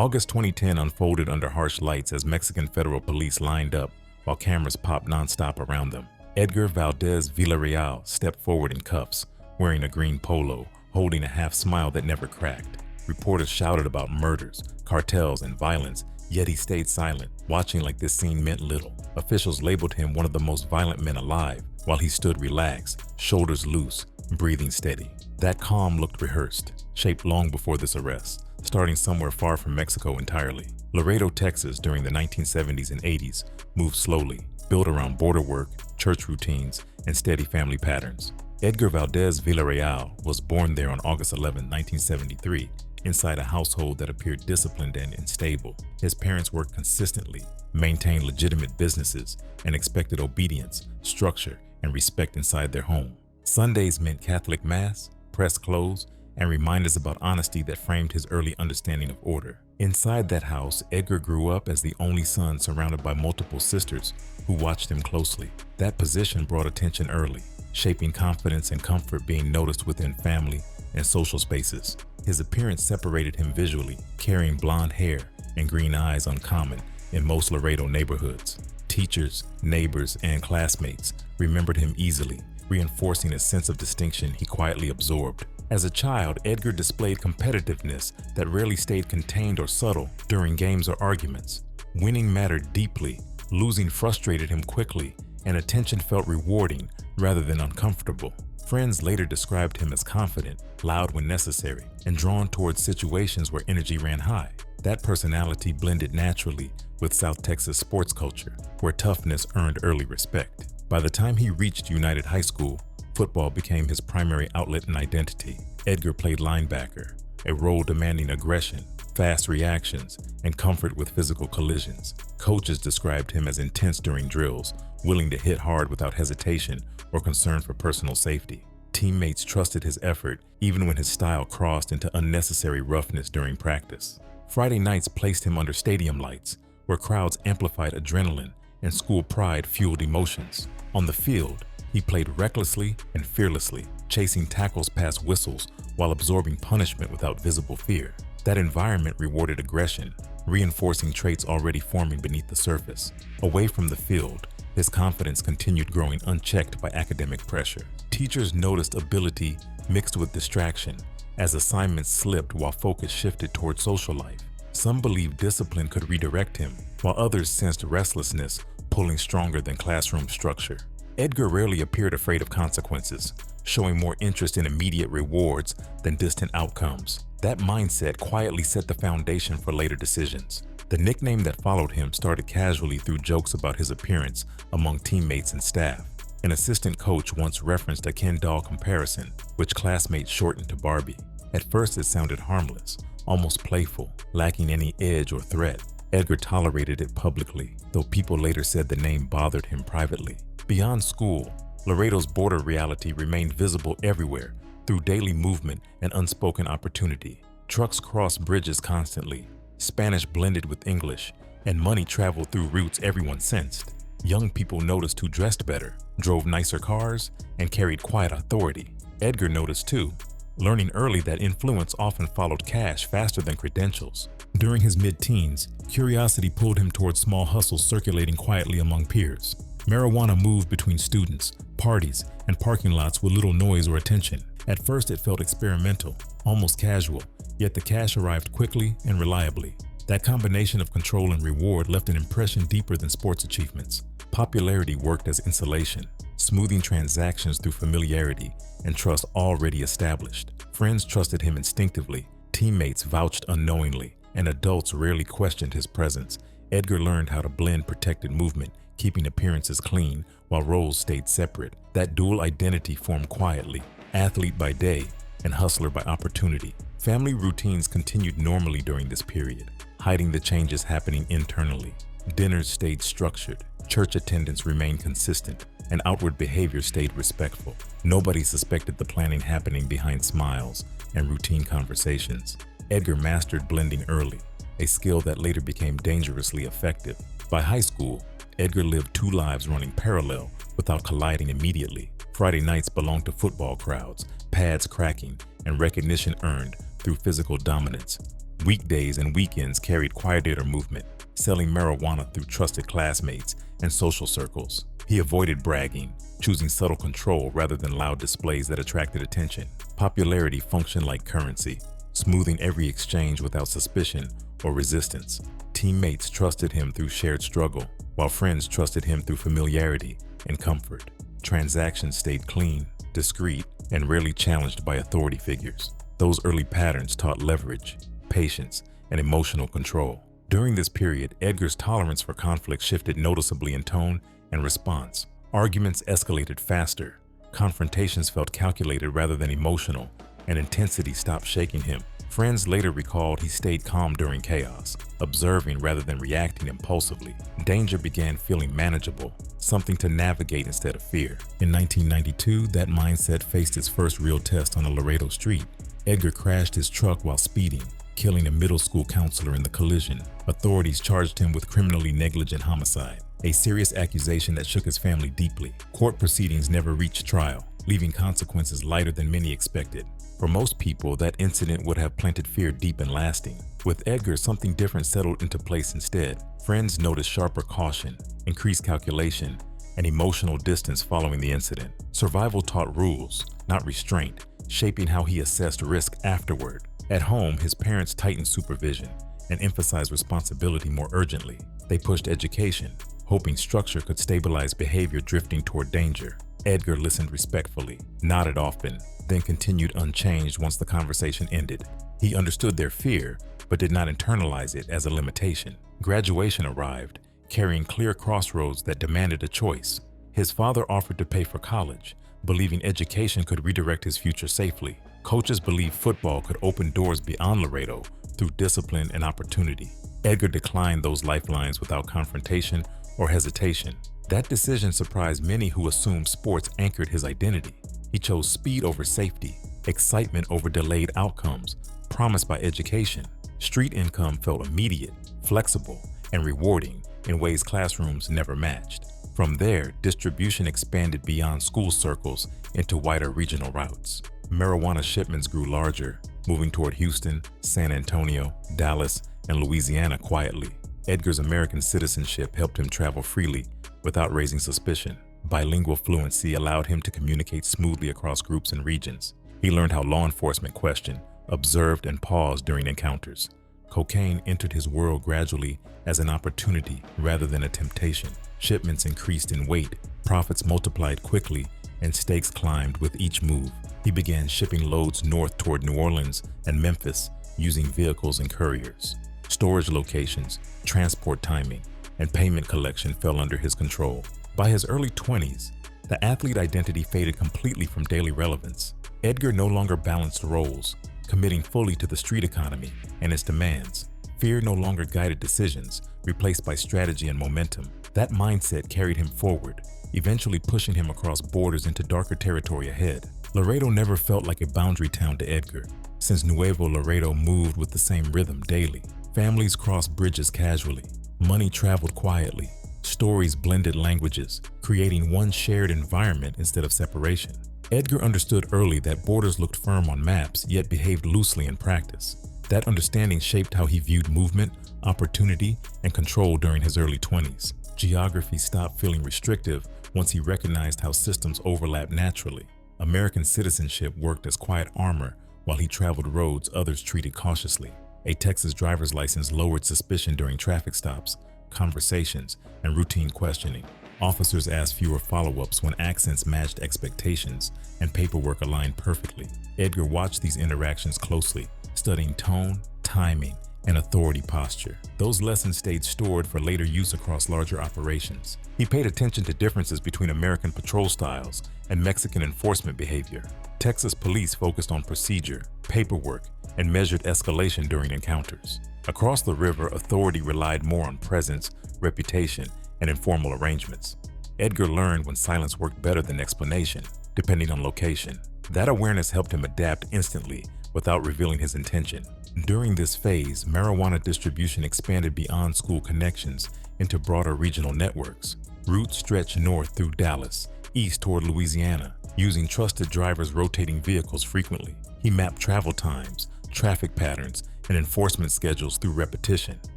August 2010 unfolded under harsh lights as Mexican federal police lined up while cameras popped nonstop around them. Edgar Valdez Villarreal stepped forward in cuffs, wearing a green polo, holding a half smile that never cracked. Reporters shouted about murders, cartels, and violence, yet he stayed silent, watching like this scene meant little. Officials labeled him one of the most violent men alive, while he stood relaxed, shoulders loose, breathing steady. That calm looked rehearsed, shaped long before this arrest, starting somewhere far from Mexico entirely. Laredo, Texas, during the 1970s and 80s, moved slowly, built around border work, church routines, and steady family patterns. Edgar Valdez Villarreal was born there on August 11, 1973, inside a household that appeared disciplined and unstable. His parents worked consistently, maintained legitimate businesses, and expected obedience, structure, and respect inside their home. Sundays meant Catholic Mass, pressed clothes, and reminders about honesty that framed his early understanding of order. Inside that house, Edgar grew up as the only son surrounded by multiple sisters who watched him closely. That position brought attention early, shaping confidence and comfort being noticed within family and social spaces. His appearance separated him visually, carrying blonde hair and green eyes uncommon in most Laredo neighborhoods. Teachers, neighbors, and classmates remembered him easily, reinforcing a sense of distinction he quietly absorbed. As a child, Edgar displayed competitiveness that rarely stayed contained or subtle during games or arguments. Winning mattered deeply, losing frustrated him quickly, and attention felt rewarding rather than uncomfortable. Friends later described him as confident, loud when necessary, and drawn towards situations where energy ran high. That personality blended naturally with South Texas sports culture, where toughness earned early respect. By the time he reached United High School, football became his primary outlet and identity. Edgar played linebacker, a role demanding aggression, fast reactions, and comfort with physical collisions. Coaches described him as intense during drills, willing to hit hard without hesitation or concern for personal safety. Teammates trusted his effort, even when his style crossed into unnecessary roughness during practice. Friday nights placed him under stadium lights, where crowds amplified adrenaline and school pride fueled emotions. On the field, he played recklessly and fearlessly, chasing tackles past whistles while absorbing punishment without visible fear. That environment rewarded aggression, reinforcing traits already forming beneath the surface. Away from the field, his confidence continued growing unchecked by academic pressure. Teachers noticed ability mixed with distraction as assignments slipped while focus shifted toward social life. Some believed discipline could redirect him, while others sensed restlessness pulling stronger than classroom structure. Edgar rarely appeared afraid of consequences, showing more interest in immediate rewards than distant outcomes. That mindset quietly set the foundation for later decisions. The nickname that followed him started casually through jokes about his appearance among teammates and staff. An assistant coach once referenced a Ken doll comparison, which classmates shortened to Barbie. At first it sounded harmless, almost playful, lacking any edge or threat. Edgar tolerated it publicly, though people later said the name bothered him privately. Beyond school, Laredo's border reality remained visible everywhere through daily movement and unspoken opportunity. Trucks crossed bridges constantly, Spanish blended with English, and money traveled through routes everyone sensed. Young people noticed who dressed better, drove nicer cars, and carried quiet authority. Edgar noticed too, learning early that influence often followed cash faster than credentials. During his mid-teens, curiosity pulled him towards small hustles circulating quietly among peers. Marijuana moved between students, parties, and parking lots with little noise or attention. At first it felt experimental, almost casual, yet the cash arrived quickly and reliably. That combination of control and reward left an impression deeper than sports achievements. Popularity worked as insulation, smoothing transactions through familiarity and trust already established. Friends trusted him instinctively, teammates vouched unknowingly, and adults rarely questioned his presence. Edgar learned how to blend protected movement, keeping appearances clean while roles stayed separate. That dual identity formed quietly, athlete by day and hustler by opportunity. Family routines continued normally during this period, hiding the changes happening internally. Dinners stayed structured, church attendance remained consistent, and outward behavior stayed respectful. Nobody suspected the planning happening behind smiles and routine conversations. Edgar mastered blending early, a skill that later became dangerously effective. By high school, Edgar lived two lives running parallel without colliding immediately. Friday nights belonged to football crowds, pads cracking, and recognition earned through physical dominance. Weekdays and weekends carried quieter movement, selling marijuana through trusted classmates and social circles. He avoided bragging, choosing subtle control rather than loud displays that attracted attention. Popularity functioned like currency, smoothing every exchange without suspicion or resistance. Teammates trusted him through shared struggle, while friends trusted him through familiarity and comfort. Transactions stayed clean, discreet, and rarely challenged by authority figures. Those early patterns taught leverage, patience, and emotional control. During this period, Edgar's tolerance for conflict shifted noticeably in tone and response. Arguments escalated faster, confrontations felt calculated rather than emotional, and intensity stopped shaking him. Friends later recalled he stayed calm during chaos, observing rather than reacting impulsively. Danger began feeling manageable, something to navigate instead of fear. In 1992, that mindset faced its first real test on a Laredo street. Edgar crashed his truck while speeding, killing a middle school counselor in the collision. Authorities charged him with criminally negligent homicide, a serious accusation that shook his family deeply. Court proceedings never reached trial, leaving consequences lighter than many expected. For most people, that incident would have planted fear deep and lasting. With Edgar, something different settled into place instead. Friends noticed sharper caution, increased calculation, and emotional distance following the incident. Survival taught rules, not restraint, shaping how he assessed risk afterward. At home, his parents tightened supervision and emphasized responsibility more urgently. They pushed education, hoping structure could stabilize behavior drifting toward danger. Edgar listened respectfully, nodded often, then continued unchanged once the conversation ended. He understood their fear, but did not internalize it as a limitation. Graduation arrived, carrying clear crossroads that demanded a choice. His father offered to pay for college, believing education could redirect his future safely. Coaches believed football could open doors beyond Laredo through discipline and opportunity. Edgar declined those lifelines without confrontation or hesitation. That decision surprised many who assumed sports anchored his identity. He chose speed over safety, excitement over delayed outcomes, promised by education. Street income felt immediate, flexible, and rewarding in ways classrooms never matched. From there, distribution expanded beyond school circles into wider regional routes. Marijuana shipments grew larger, moving toward Houston, San Antonio, Dallas, and Louisiana quietly. Edgar's American citizenship helped him travel freely without raising suspicion. Bilingual fluency allowed him to communicate smoothly across groups and regions. He learned how law enforcement questioned, observed, and paused during encounters. Cocaine entered his world gradually as an opportunity rather than a temptation. Shipments increased in weight, profits multiplied quickly, and stakes climbed with each move. He began shipping loads north toward New Orleans and Memphis using vehicles and couriers. Storage locations, transport timing, and payment collection fell under his control. By his early 20s, the athlete identity faded completely from daily relevance. Edgar no longer balanced roles, committing fully to the street economy and its demands. Fear no longer guided decisions, replaced by strategy and momentum. That mindset carried him forward, eventually pushing him across borders into darker territory ahead. Laredo never felt like a boundary town to Edgar, since Nuevo Laredo moved with the same rhythm daily. Families crossed bridges casually. Money traveled quietly. Stories blended languages, creating one shared environment instead of separation. Edgar understood early that borders looked firm on maps, yet behaved loosely in practice. That understanding shaped how he viewed movement, opportunity, and control during his early 20s. Geography stopped feeling restrictive once he recognized how systems overlap naturally. American citizenship worked as quiet armor while he traveled roads others treated cautiously. A Texas driver's license lowered suspicion during traffic stops, conversations, and routine questioning. Officers asked fewer follow-ups when accents matched expectations and paperwork aligned perfectly. Edgar watched these interactions closely, studying tone, timing, and authority posture. Those lessons stayed stored for later use across larger operations. He paid attention to differences between American patrol styles and Mexican enforcement behavior. Texas police focused on procedure, paperwork, and measured escalation during encounters. Across the river, authority relied more on presence, reputation, and informal arrangements. Edgar learned when silence worked better than explanation, depending on location. That awareness helped him adapt instantly without revealing his intention. During this phase, marijuana distribution expanded beyond school connections into broader regional networks. Routes stretched north through Dallas, east toward Louisiana, using trusted drivers rotating vehicles frequently. He mapped travel times, traffic patterns, and enforcement schedules through repetition.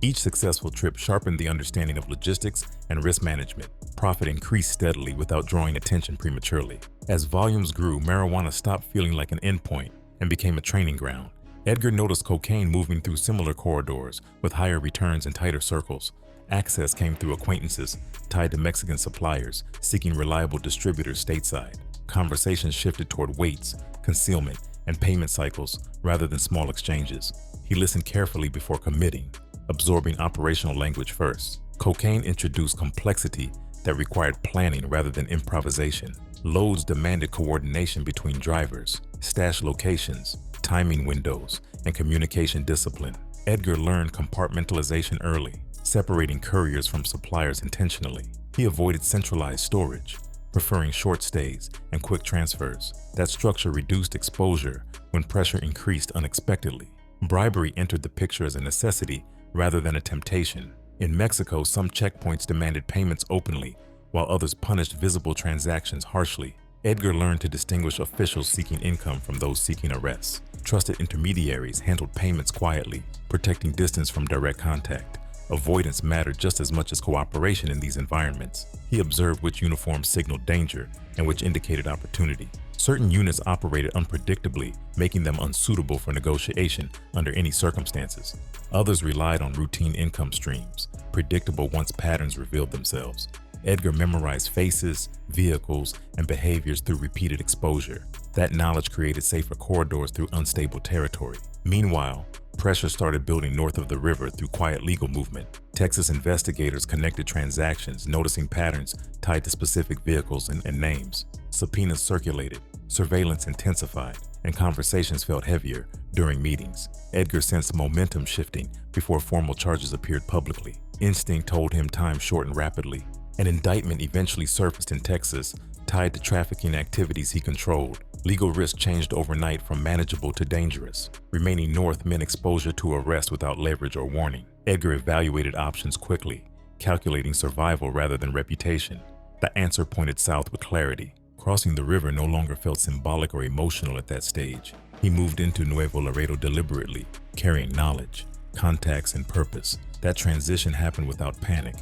Each successful trip sharpened the understanding of logistics and risk management. Profit increased steadily without drawing attention prematurely. As volumes grew, marijuana stopped feeling like an endpoint and became a training ground. Edgar noticed cocaine moving through similar corridors with higher returns and tighter circles. Access came through acquaintances tied to Mexican suppliers seeking reliable distributors stateside. Conversations shifted toward weights, concealment, and payment cycles rather than small exchanges. He listened carefully before committing, absorbing operational language first. Cocaine introduced complexity that required planning rather than improvisation. Loads demanded coordination between drivers, stash locations, timing windows, and communication discipline. Edgar learned compartmentalization early, separating couriers from suppliers intentionally. He avoided centralized storage, preferring short stays and quick transfers. That structure reduced exposure when pressure increased unexpectedly. Bribery entered the picture as a necessity rather than a temptation. In Mexico, some checkpoints demanded payments openly, while others punished visible transactions harshly. Edgar learned to distinguish officials seeking income from those seeking arrests. Trusted intermediaries handled payments quietly, protecting distance from direct contact. Avoidance mattered just as much as cooperation in these environments. He observed which uniforms signaled danger and which indicated opportunity. Certain units operated unpredictably, making them unsuitable for negotiation under any circumstances. Others relied on routine income streams, predictable once patterns revealed themselves. Edgar memorized faces, vehicles, and behaviors through repeated exposure. That knowledge created safer corridors through unstable territory. Meanwhile, pressure started building north of the river through quiet legal movement. Texas investigators connected transactions, noticing patterns tied to specific vehicles and names. Subpoenas circulated, surveillance intensified, and conversations felt heavier during meetings. Edgar sensed momentum shifting before formal charges appeared publicly. Instinct told him time shortened rapidly. An indictment eventually surfaced in Texas, tied to trafficking activities he controlled. Legal risk changed overnight from manageable to dangerous. Remaining north meant exposure to arrest without leverage or warning. Edgar evaluated options quickly, calculating survival rather than reputation. The answer pointed south with clarity. Crossing the river no longer felt symbolic or emotional at that stage. He moved into Nuevo Laredo deliberately, carrying knowledge, contacts, and purpose. That transition happened without panic,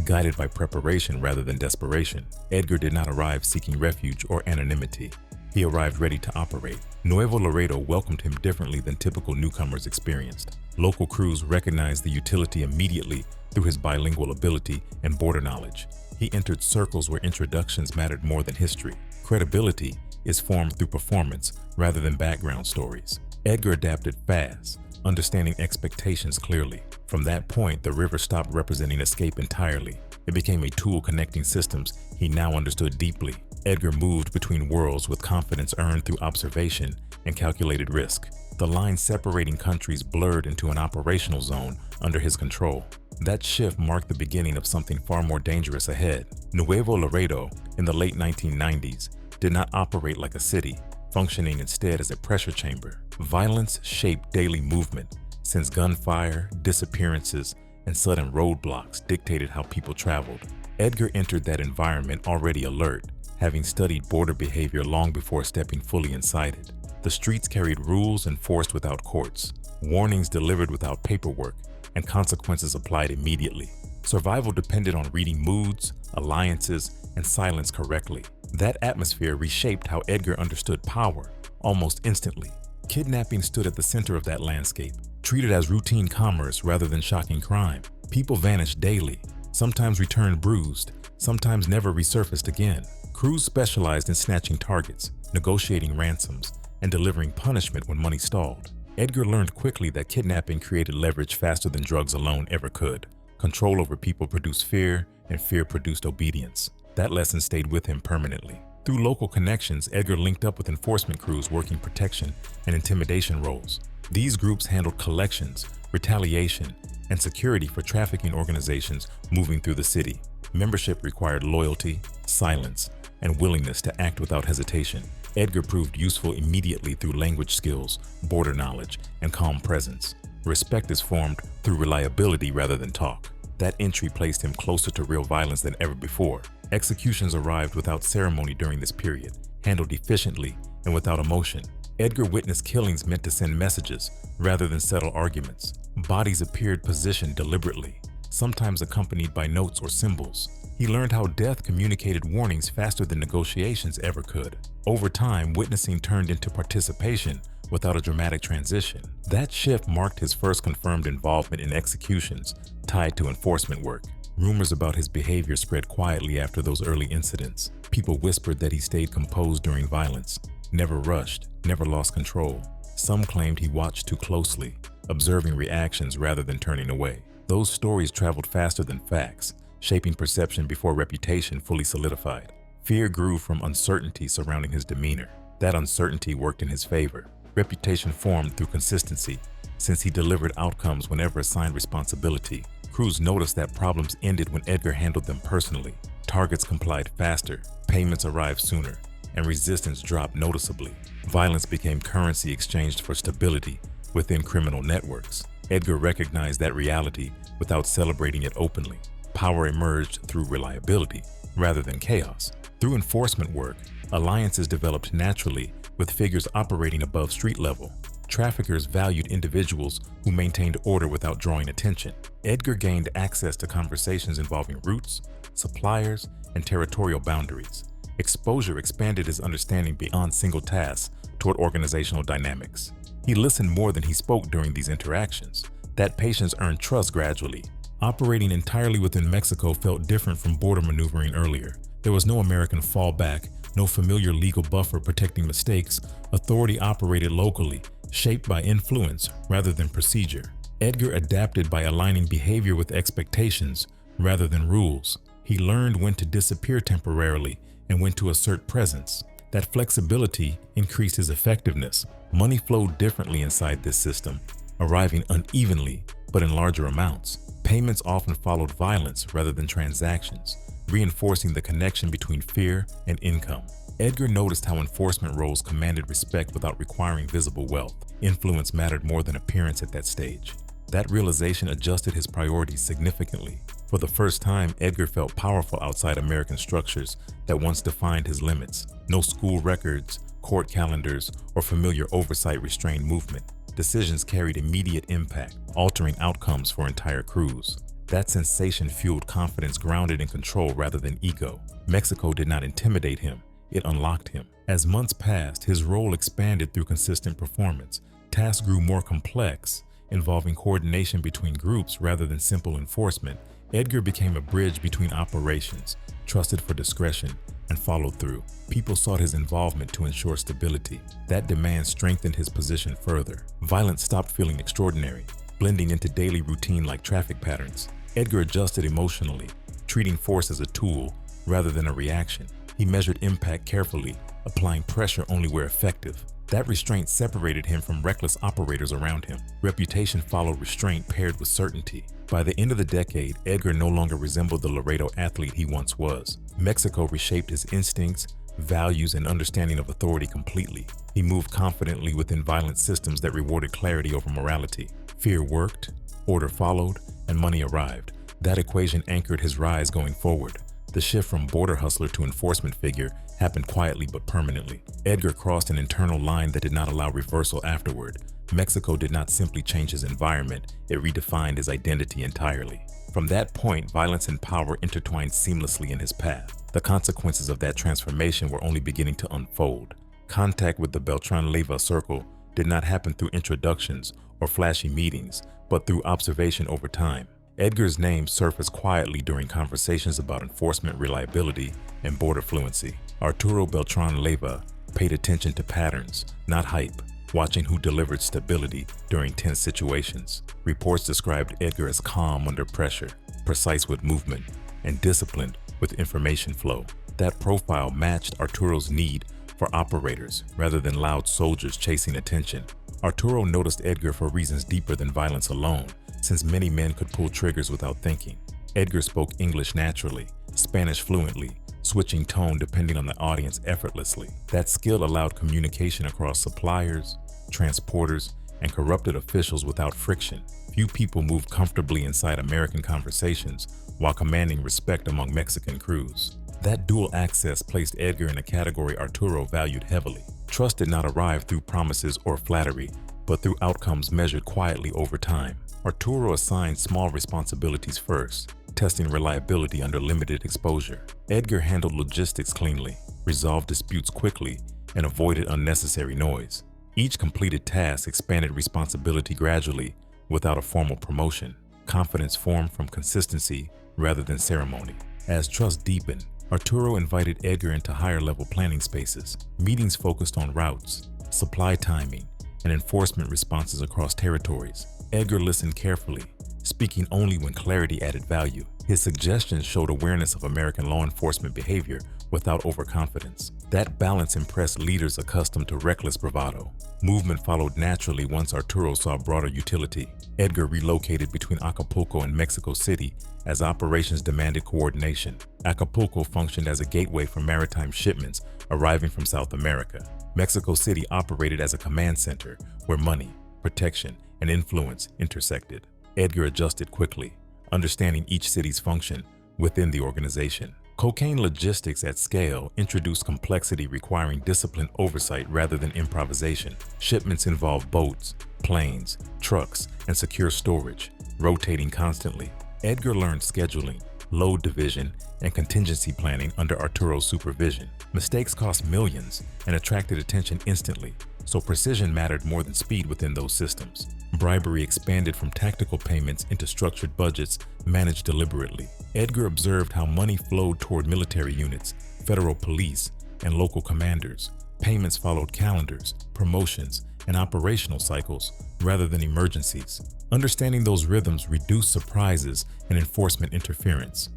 guided by preparation rather than desperation. Edgar did not arrive seeking refuge or anonymity. He arrived ready to operate. Nuevo Laredo welcomed him differently than typical newcomers experienced. Local crews recognized the utility immediately through his bilingual ability and border knowledge. He entered circles where introductions mattered more than history. Credibility is formed through performance rather than background stories. Edgar adapted fast, understanding expectations clearly. From that point, the river stopped representing escape entirely. It became a tool connecting systems he now understood deeply. Edgar moved between worlds with confidence earned through observation and calculated risk. The line separating countries blurred into an operational zone under his control. That shift marked the beginning of something far more dangerous ahead. Nuevo Laredo, in the late 1990s, did not operate like a city, functioning instead as a pressure chamber. Violence shaped daily movement, since gunfire, disappearances, and sudden roadblocks dictated how people traveled. Edgar entered that environment already alert, having studied border behavior long before stepping fully inside it. The streets carried rules enforced without courts, warnings delivered without paperwork, and consequences applied immediately. Survival depended on reading moods, alliances, and silence correctly. That atmosphere reshaped how Edgar understood power almost instantly. Kidnapping stood at the center of that landscape, treated as routine commerce rather than shocking crime. People vanished daily, sometimes returned bruised, sometimes never resurfaced again. Crews specialized in snatching targets, negotiating ransoms, and delivering punishment when money stalled. Edgar learned quickly that kidnapping created leverage faster than drugs alone ever could. Control over people produced fear, and fear produced obedience. That lesson stayed with him permanently. Through local connections, Edgar linked up with enforcement crews working protection and intimidation roles. These groups handled collections, retaliation, and security for trafficking organizations moving through the city. Membership required loyalty, silence, and willingness to act without hesitation. Edgar proved useful immediately through language skills, border knowledge, and calm presence. Respect is formed through reliability rather than talk. That entry placed him closer to real violence than ever before. Executions arrived without ceremony during this period, handled efficiently and without emotion. Edgar witnessed killings meant to send messages rather than settle arguments. Bodies appeared positioned deliberately, sometimes accompanied by notes or symbols. He learned how death communicated warnings faster than negotiations ever could. Over time, witnessing turned into participation without a dramatic transition. That shift marked his first confirmed involvement in executions tied to enforcement work. Rumors about his behavior spread quietly after those early incidents. People whispered that he stayed composed during violence, never rushed, never lost control. Some claimed he watched too closely, observing reactions rather than turning away. Those stories traveled faster than facts, shaping perception before reputation fully solidified. Fear grew from uncertainty surrounding his demeanor. That uncertainty worked in his favor. Reputation formed through consistency, since he delivered outcomes whenever assigned responsibility. Crews noticed that problems ended when Edgar handled them personally. Targets complied faster, payments arrived sooner, and resistance dropped noticeably. Violence became currency exchanged for stability within criminal networks. Edgar recognized that reality without celebrating it openly. Power emerged through reliability rather than chaos. Through enforcement work, alliances developed naturally with figures operating above street level. Traffickers valued individuals who maintained order without drawing attention. Edgar gained access to conversations involving routes, suppliers, and territorial boundaries. Exposure expanded his understanding beyond single tasks toward organizational dynamics. He listened more than he spoke during these interactions. That patience earned trust gradually. Operating entirely within Mexico felt different from border maneuvering earlier. There was no American fallback, no familiar legal buffer protecting mistakes. Authority operated locally, shaped by influence rather than procedure. Edgar adapted by aligning behavior with expectations rather than rules. He learned when to disappear temporarily and when to assert presence. That flexibility increased his effectiveness. Money flowed differently inside this system, arriving unevenly but in larger amounts. Payments often followed violence rather than transactions, reinforcing the connection between fear and income. Edgar noticed how enforcement roles commanded respect without requiring visible wealth. Influence mattered more than appearance at that stage. That realization adjusted his priorities significantly. For the first time, Edgar felt powerful outside American structures that once defined his limits. No school records, court calendars, or familiar oversight restrained movement. Decisions carried immediate impact, altering outcomes for entire crews. That sensation fueled confidence grounded in control rather than ego. Mexico did not intimidate him, it unlocked him. As months passed, his role expanded through consistent performance. Tasks grew more complex, involving coordination between groups rather than simple enforcement. Edgar became a bridge between operations, trusted for discretion and followed through. People sought his involvement to ensure stability. That demand strengthened his position further. Violence stopped feeling extraordinary, blending into daily routine like traffic patterns. Edgar adjusted emotionally, treating force as a tool rather than a reaction. He measured impact carefully, applying pressure only where effective. That restraint separated him from reckless operators around him. Reputation followed restraint paired with certainty. By the end of the decade, Edgar no longer resembled the Laredo athlete he once was. Mexico reshaped his instincts, values, and understanding of authority completely. He moved confidently within violent systems that rewarded clarity over morality. Fear worked, order followed, and money arrived. That equation anchored his rise going forward. The shift from border hustler to enforcement figure happened quietly but permanently. Edgar crossed an internal line that did not allow reversal afterward. Mexico did not simply change his environment, it redefined his identity entirely. From that point, violence and power intertwined seamlessly in his path. The consequences of that transformation were only beginning to unfold. Contact with the Beltran-Leyva circle did not happen through introductions or flashy meetings, but through observation over time. Edgar's name surfaced quietly during conversations about enforcement reliability and border fluency. Arturo Beltran-Leyva paid attention to patterns, not hype, watching who delivered stability during tense situations. Reports described Edgar as calm under pressure, precise with movement, and disciplined with information flow. That profile matched Arturo's need for operators rather than loud soldiers chasing attention. Arturo noticed Edgar for reasons deeper than violence alone, since many men could pull triggers without thinking. Edgar spoke English naturally, Spanish fluently, switching tone depending on the audience effortlessly. That skill allowed communication across suppliers, transporters, and corrupted officials without friction. Few people moved comfortably inside American conversations while commanding respect among Mexican crews. That dual access placed Edgar in a category Arturo valued heavily. Trust did not arrive through promises or flattery, but through outcomes measured quietly over time. Arturo assigned small responsibilities first, testing reliability under limited exposure. Edgar handled logistics cleanly, resolved disputes quickly, and avoided unnecessary noise. Each completed task expanded responsibility gradually without a formal promotion. Confidence formed from consistency rather than ceremony. As trust deepened, Arturo invited Edgar into higher-level planning spaces. Meetings focused on routes, supply timing, and enforcement responses across territories. Edgar listened carefully, speaking only when clarity added value. His suggestions showed awareness of American law enforcement behavior without overconfidence. That balance impressed leaders accustomed to reckless bravado. Movement followed naturally once Arturo saw broader utility. Edgar relocated between Acapulco and Mexico City as operations demanded coordination. Acapulco functioned as a gateway for maritime shipments arriving from South America. Mexico City operated as a command center where money, protection, and influence intersected. Edgar adjusted quickly, understanding each city's function within the organization. Cocaine logistics at scale introduced complexity requiring disciplined oversight rather than improvisation. Shipments involved boats, planes, trucks, and secure storage, rotating constantly. Edgar learned scheduling, load division, and contingency planning under Arturo's supervision. Mistakes cost millions and attracted attention instantly, so precision mattered more than speed within those systems. Bribery expanded from tactical payments into structured budgets managed deliberately. Edgar observed how money flowed toward military units, federal police, and local commanders. Payments followed calendars, promotions, and operational cycles rather than emergencies. Understanding those rhythms reduced surprises and enforcement interference.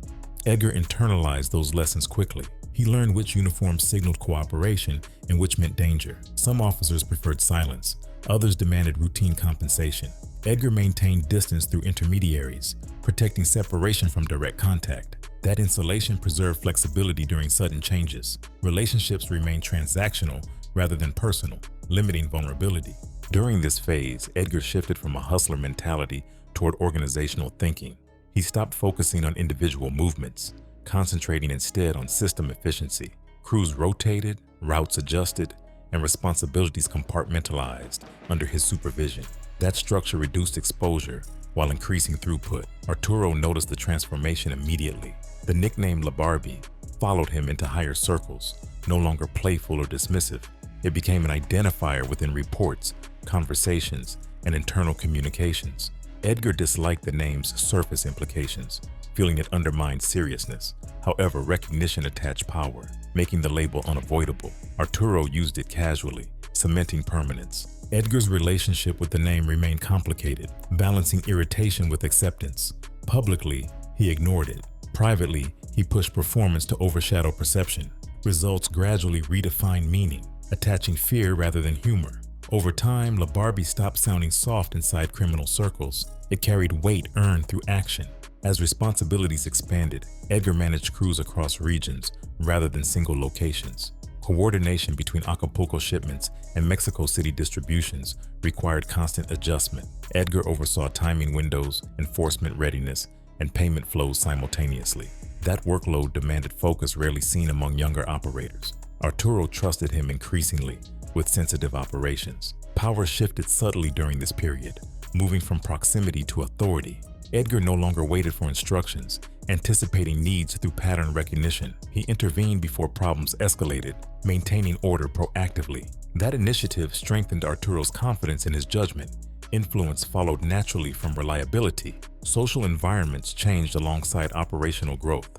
Edgar internalized those lessons quickly. He learned which uniforms signaled cooperation and which meant danger. Some officers preferred silence, others demanded routine compensation. Edgar maintained distance through intermediaries, protecting separation from direct contact. That insulation preserved flexibility during sudden changes. Relationships remained transactional rather than personal, limiting vulnerability. During this phase, Edgar shifted from a hustler mentality toward organizational thinking. He stopped focusing on individual movements, concentrating instead on system efficiency. Crews rotated, routes adjusted, and responsibilities compartmentalized under his supervision. That structure reduced exposure while increasing throughput. Arturo noticed the transformation immediately. The nickname La Barbie followed him into higher circles, no longer playful or dismissive. It became an identifier within reports, conversations, and internal communications. Edgar disliked the name's surface implications, feeling it undermined seriousness. However, recognition attached power, making the label unavoidable. Arturo used it casually, cementing permanence. Edgar's relationship with the name remained complicated, balancing irritation with acceptance. Publicly, he ignored it. Privately, he pushed performance to overshadow perception. Results gradually redefined meaning, attaching fear rather than humor. Over time, La Barbie stopped sounding soft inside criminal circles. It carried weight earned through action. As responsibilities expanded, Edgar managed crews across regions rather than single locations. Coordination between Acapulco shipments and Mexico City distributions required constant adjustment. Edgar oversaw timing windows, enforcement readiness, and payment flows simultaneously. That workload demanded focus rarely seen among younger operators. Arturo trusted him increasingly with sensitive operations. Power shifted subtly during this period, moving from proximity to authority. Edgar no longer waited for instructions, anticipating needs through pattern recognition. He intervened before problems escalated, maintaining order proactively. That initiative strengthened Arturo's confidence in his judgment. Influence followed naturally from reliability. Social environments changed alongside operational growth,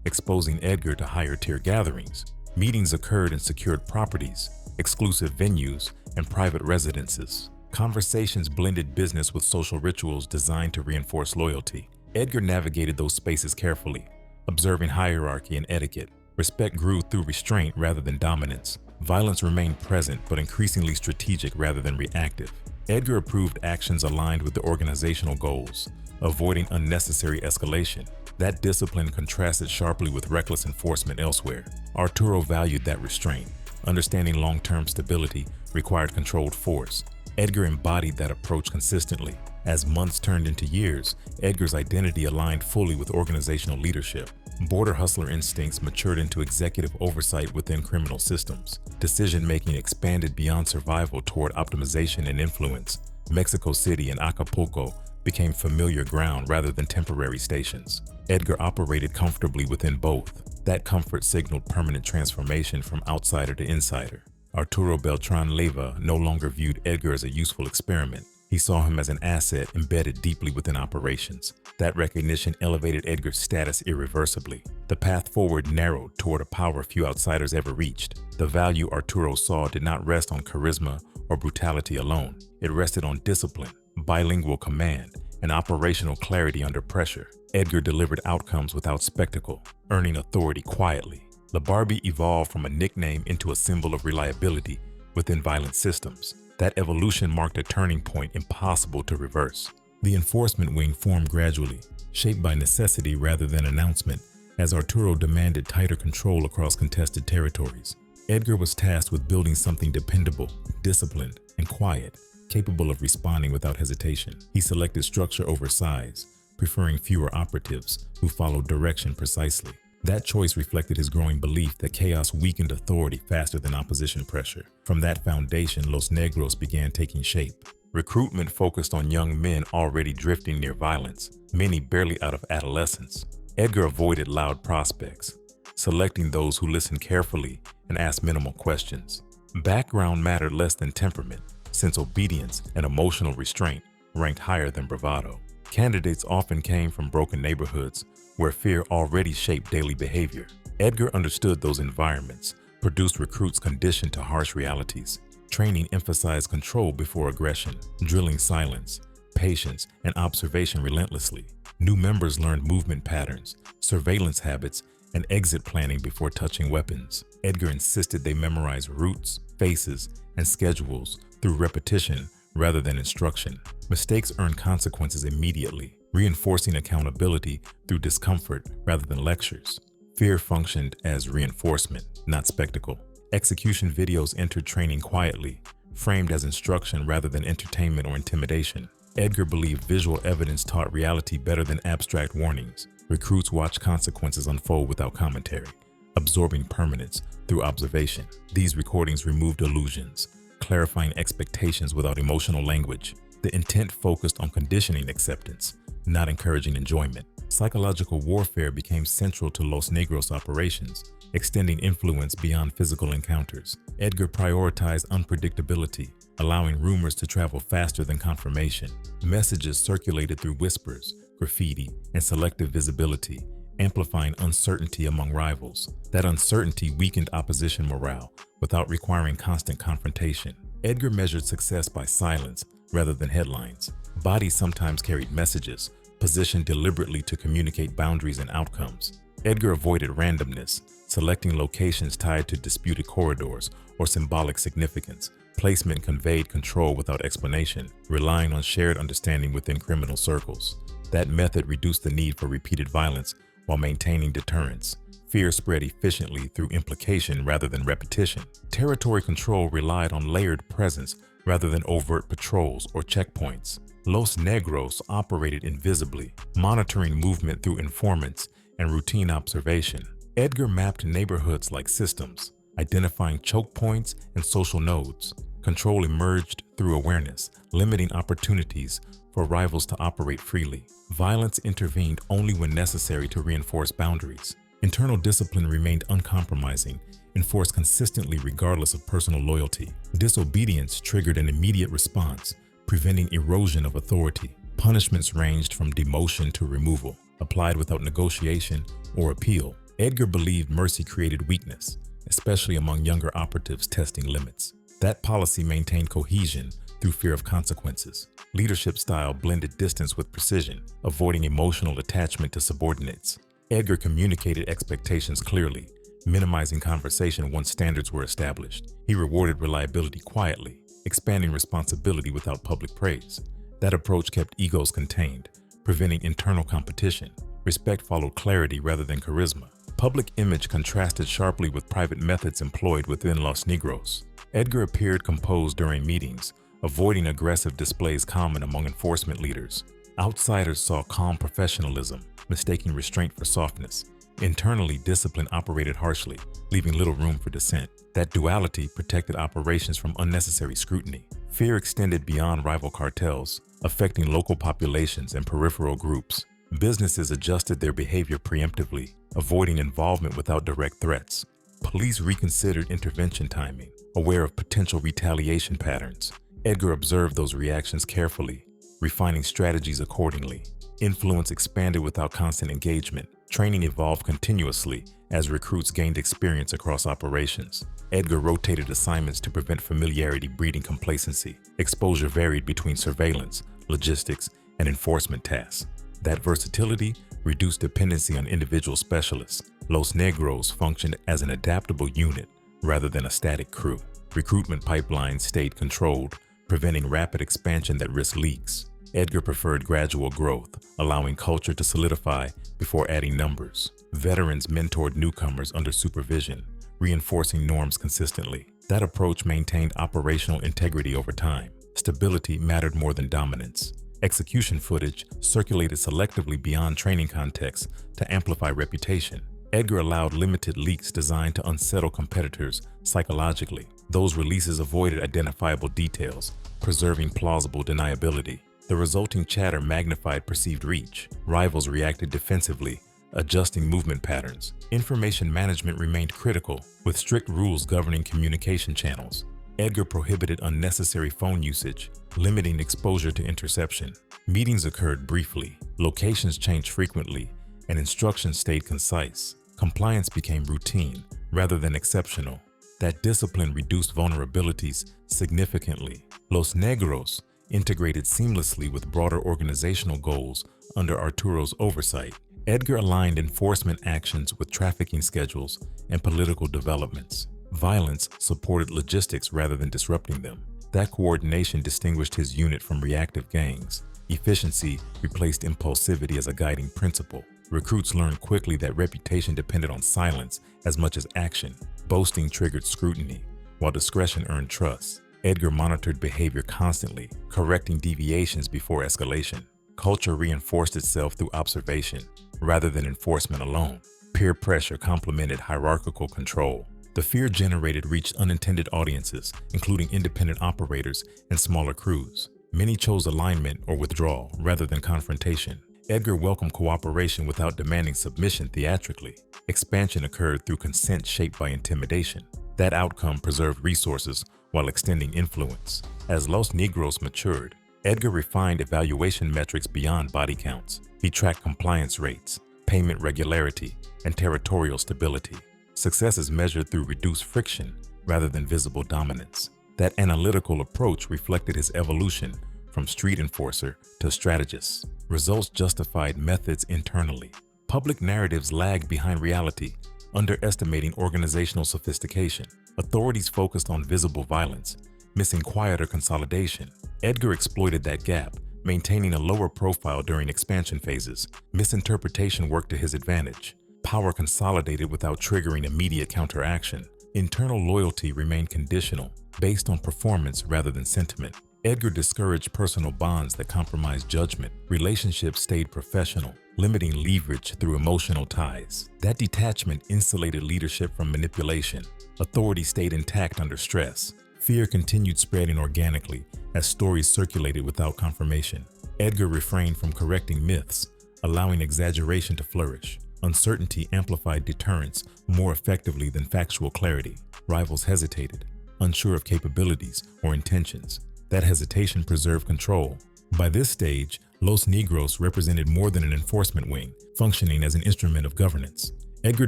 exposing Edgar to higher-tier gatherings. Meetings occurred in secured properties, exclusive venues, and private residences. Conversations blended business with social rituals designed to reinforce loyalty. Edgar navigated those spaces carefully, observing hierarchy and etiquette. Respect grew through restraint rather than dominance. Violence remained present but increasingly strategic rather than reactive. Edgar approved actions aligned with the organizational goals, avoiding unnecessary escalation. That discipline contrasted sharply with reckless enforcement elsewhere. Arturo valued that restraint. Understanding long-term stability required controlled force. Edgar embodied that approach consistently. As months turned into years, Edgar's identity aligned fully with organizational leadership. Border hustler instincts matured into executive oversight within criminal systems. Decision-making expanded beyond survival toward optimization and influence. Mexico City and Acapulco became familiar ground rather than temporary stations. Edgar operated comfortably within both. That comfort signaled permanent transformation from outsider to insider. Arturo Beltran Leyva no longer viewed Edgar as a useful experiment. He saw him as an asset embedded deeply within operations. That recognition elevated Edgar's status irreversibly. The path forward narrowed toward a power few outsiders ever reached. The value Arturo saw did not rest on charisma or brutality alone. It rested on discipline, bilingual command, and operational clarity under pressure. Edgar delivered outcomes without spectacle, earning authority quietly. La Barbie evolved from a nickname into a symbol of reliability within violent systems. That evolution marked a turning point impossible to reverse. The enforcement wing formed gradually, shaped by necessity rather than announcement, as Arturo demanded tighter control across contested territories. Edgar was tasked with building something dependable, disciplined, and quiet, capable of responding without hesitation. He selected structure over size, preferring fewer operatives who followed direction precisely. That choice reflected his growing belief that chaos weakened authority faster than opposition pressure. From that foundation, Los Negros began taking shape. Recruitment focused on young men already drifting near violence, many barely out of adolescence. Edgar avoided loud prospects, selecting those who listened carefully and asked minimal questions. Background mattered less than temperament, since obedience and emotional restraint ranked higher than bravado. Candidates often came from broken neighborhoods where fear already shaped daily behavior. Edgar understood those environments, produced recruits conditioned to harsh realities. Training emphasized control before aggression, drilling silence, patience, and observation relentlessly. New members learned movement patterns, surveillance habits, and exit planning before touching weapons. Edgar insisted they memorize routes, faces, and schedules through repetition rather than instruction. Mistakes earned consequences immediately, reinforcing accountability through discomfort rather than lectures. Fear functioned as reinforcement, not spectacle. Execution videos entered training quietly, framed as instruction rather than entertainment or intimidation. Edgar believed visual evidence taught reality better than abstract warnings. Recruits watched consequences unfold without commentary, absorbing permanence through observation. These recordings removed illusions, clarifying expectations without emotional language. The intent focused on conditioning acceptance, not encouraging enjoyment. Psychological warfare became central to Los Negros operations, extending influence beyond physical encounters. Edgar prioritized unpredictability, allowing rumors to travel faster than confirmation. Messages circulated through whispers, graffiti, and selective visibility, amplifying uncertainty among rivals. That uncertainty weakened opposition morale without requiring constant confrontation. Edgar measured success by silence rather than headlines. Bodies sometimes carried messages, positioned deliberately to communicate boundaries and outcomes. Edgar avoided randomness, selecting locations tied to disputed corridors or symbolic significance. Placement conveyed control without explanation, relying on shared understanding within criminal circles. That method reduced the need for repeated violence while maintaining deterrence. Fear spread efficiently through implication rather than repetition. Territory control relied on layered presence rather than overt patrols or checkpoints. Los Negros operated invisibly, monitoring movement through informants and routine observation. Edgar mapped neighborhoods like systems, identifying choke points and social nodes. Control emerged through awareness, limiting opportunities for rivals to operate freely. Violence intervened only when necessary to reinforce boundaries. Internal discipline remained uncompromising, enforced consistently regardless of personal loyalty. Disobedience triggered an immediate response, preventing erosion of authority. Punishments ranged from demotion to removal, applied without negotiation or appeal. Edgar believed mercy created weakness, especially among younger operatives testing limits. That policy maintained cohesion through fear of consequences. Leadership style blended distance with precision, avoiding emotional attachment to subordinates. Edgar communicated expectations clearly, minimizing conversation once standards were established. He rewarded reliability quietly, expanding responsibility without public praise. That approach kept egos contained, preventing internal competition. Respect followed clarity rather than charisma. Public image contrasted sharply with private methods employed within Los Negros. Edgar appeared composed during meetings, avoiding aggressive displays common among enforcement leaders. Outsiders saw calm professionalism, mistaking restraint for softness. Internally, discipline operated harshly, leaving little room for dissent. That duality protected operations from unnecessary scrutiny. Fear extended beyond rival cartels, affecting local populations and peripheral groups. Businesses adjusted their behavior preemptively, avoiding involvement without direct threats. Police reconsidered intervention timing, aware of potential retaliation patterns. Edgar observed those reactions carefully, refining strategies accordingly. Influence expanded without constant engagement. Training evolved continuously as recruits gained experience across operations. Edgar rotated assignments to prevent familiarity breeding complacency. Exposure varied between surveillance, logistics, and enforcement tasks. That versatility reduced dependency on individual specialists. Los Negros functioned as an adaptable unit rather than a static crew. Recruitment pipelines stayed controlled, preventing rapid expansion that risked leaks. Edgar preferred gradual growth, allowing culture to solidify before adding numbers. Veterans mentored newcomers under supervision, reinforcing norms consistently. That approach maintained operational integrity over time. Stability mattered more than dominance. Execution footage circulated selectively beyond training context to amplify reputation. Edgar allowed limited leaks designed to unsettle competitors psychologically. Those releases avoided identifiable details, preserving plausible deniability. The resulting chatter magnified perceived reach. Rivals reacted defensively, adjusting movement patterns. Information management remained critical, with strict rules governing communication channels. Edgar prohibited unnecessary phone usage, limiting exposure to interception. Meetings occurred briefly, locations changed frequently, and instructions stayed concise. Compliance became routine rather than exceptional. That discipline reduced vulnerabilities significantly. Los Negros integrated seamlessly with broader organizational goals under Arturo's oversight. Edgar aligned enforcement actions with trafficking schedules and political developments. Violence supported logistics rather than disrupting them. That coordination distinguished his unit from reactive gangs. Efficiency replaced impulsivity as a guiding principle. Recruits learned quickly that reputation depended on silence as much as action. Boasting triggered scrutiny, while discretion earned trust. Edgar monitored behavior constantly, correcting deviations before escalation. Culture reinforced itself through observation, rather than enforcement alone. Peer pressure complemented hierarchical control. The fear generated reached unintended audiences, including independent operators and smaller crews. Many chose alignment or withdrawal rather than confrontation. Edgar welcomed cooperation without demanding submission theatrically. Expansion occurred through consent shaped by intimidation. That outcome preserved resources while extending influence. As Los Negros matured, Edgar refined evaluation metrics beyond body counts. He tracked compliance rates, payment regularity, and territorial stability. Success is measured through reduced friction rather than visible dominance. That analytical approach reflected his evolution from street enforcer to strategist. Results justified methods internally. Public narratives lagged behind reality, underestimating organizational sophistication. Authorities focused on visible violence, missing quieter consolidation. Edgar exploited that gap, maintaining a lower profile during expansion phases. Misinterpretation worked to his advantage. Power consolidated without triggering immediate counteraction. Internal loyalty remained conditional, based on performance rather than sentiment. Edgar discouraged personal bonds that compromised judgment. Relationships stayed professional, limiting leverage through emotional ties. That detachment insulated leadership from manipulation. Authority stayed intact under stress. Fear continued spreading organically as stories circulated without confirmation. Edgar refrained from correcting myths, allowing exaggeration to flourish. Uncertainty amplified deterrence more effectively than factual clarity. Rivals hesitated, unsure of capabilities or intentions. That hesitation preserved control. By this stage, Los Negros represented more than an enforcement wing, functioning as an instrument of governance. Edgar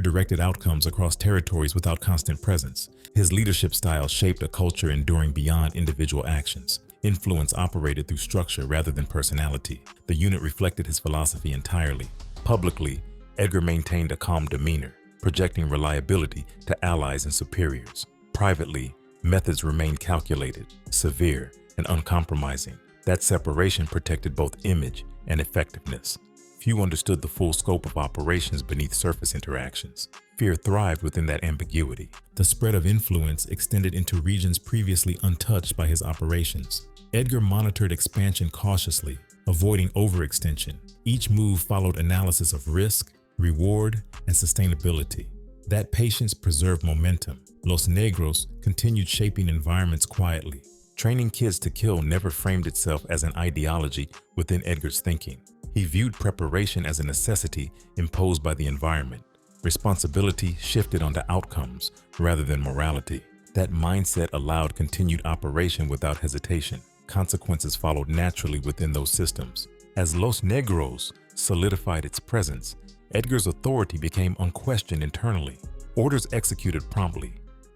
directed outcomes across territories without constant presence. His leadership style shaped a culture enduring beyond individual actions. Influence operated through structure rather than personality. The unit reflected his philosophy entirely. Publicly, Edgar maintained a calm demeanor, projecting reliability to allies and superiors. Privately, methods remained calculated, severe, and uncompromising. That separation protected both image and effectiveness. Few understood the full scope of operations beneath surface interactions. Fear thrived within that ambiguity. The spread of influence extended into regions previously untouched by his operations. Edgar monitored expansion cautiously, avoiding overextension. Each move followed analysis of risk, reward, and sustainability. That patience preserved momentum. Los Negros continued shaping environments quietly. Training kids to kill never framed itself as an ideology within Edgar's thinking. He viewed preparation as a necessity imposed by the environment. Responsibility shifted onto outcomes rather than morality. That mindset allowed continued operation without hesitation. Consequences followed naturally within those systems. As Los Negros solidified its presence, Edgar's authority became unquestioned internally. Orders executed promptly.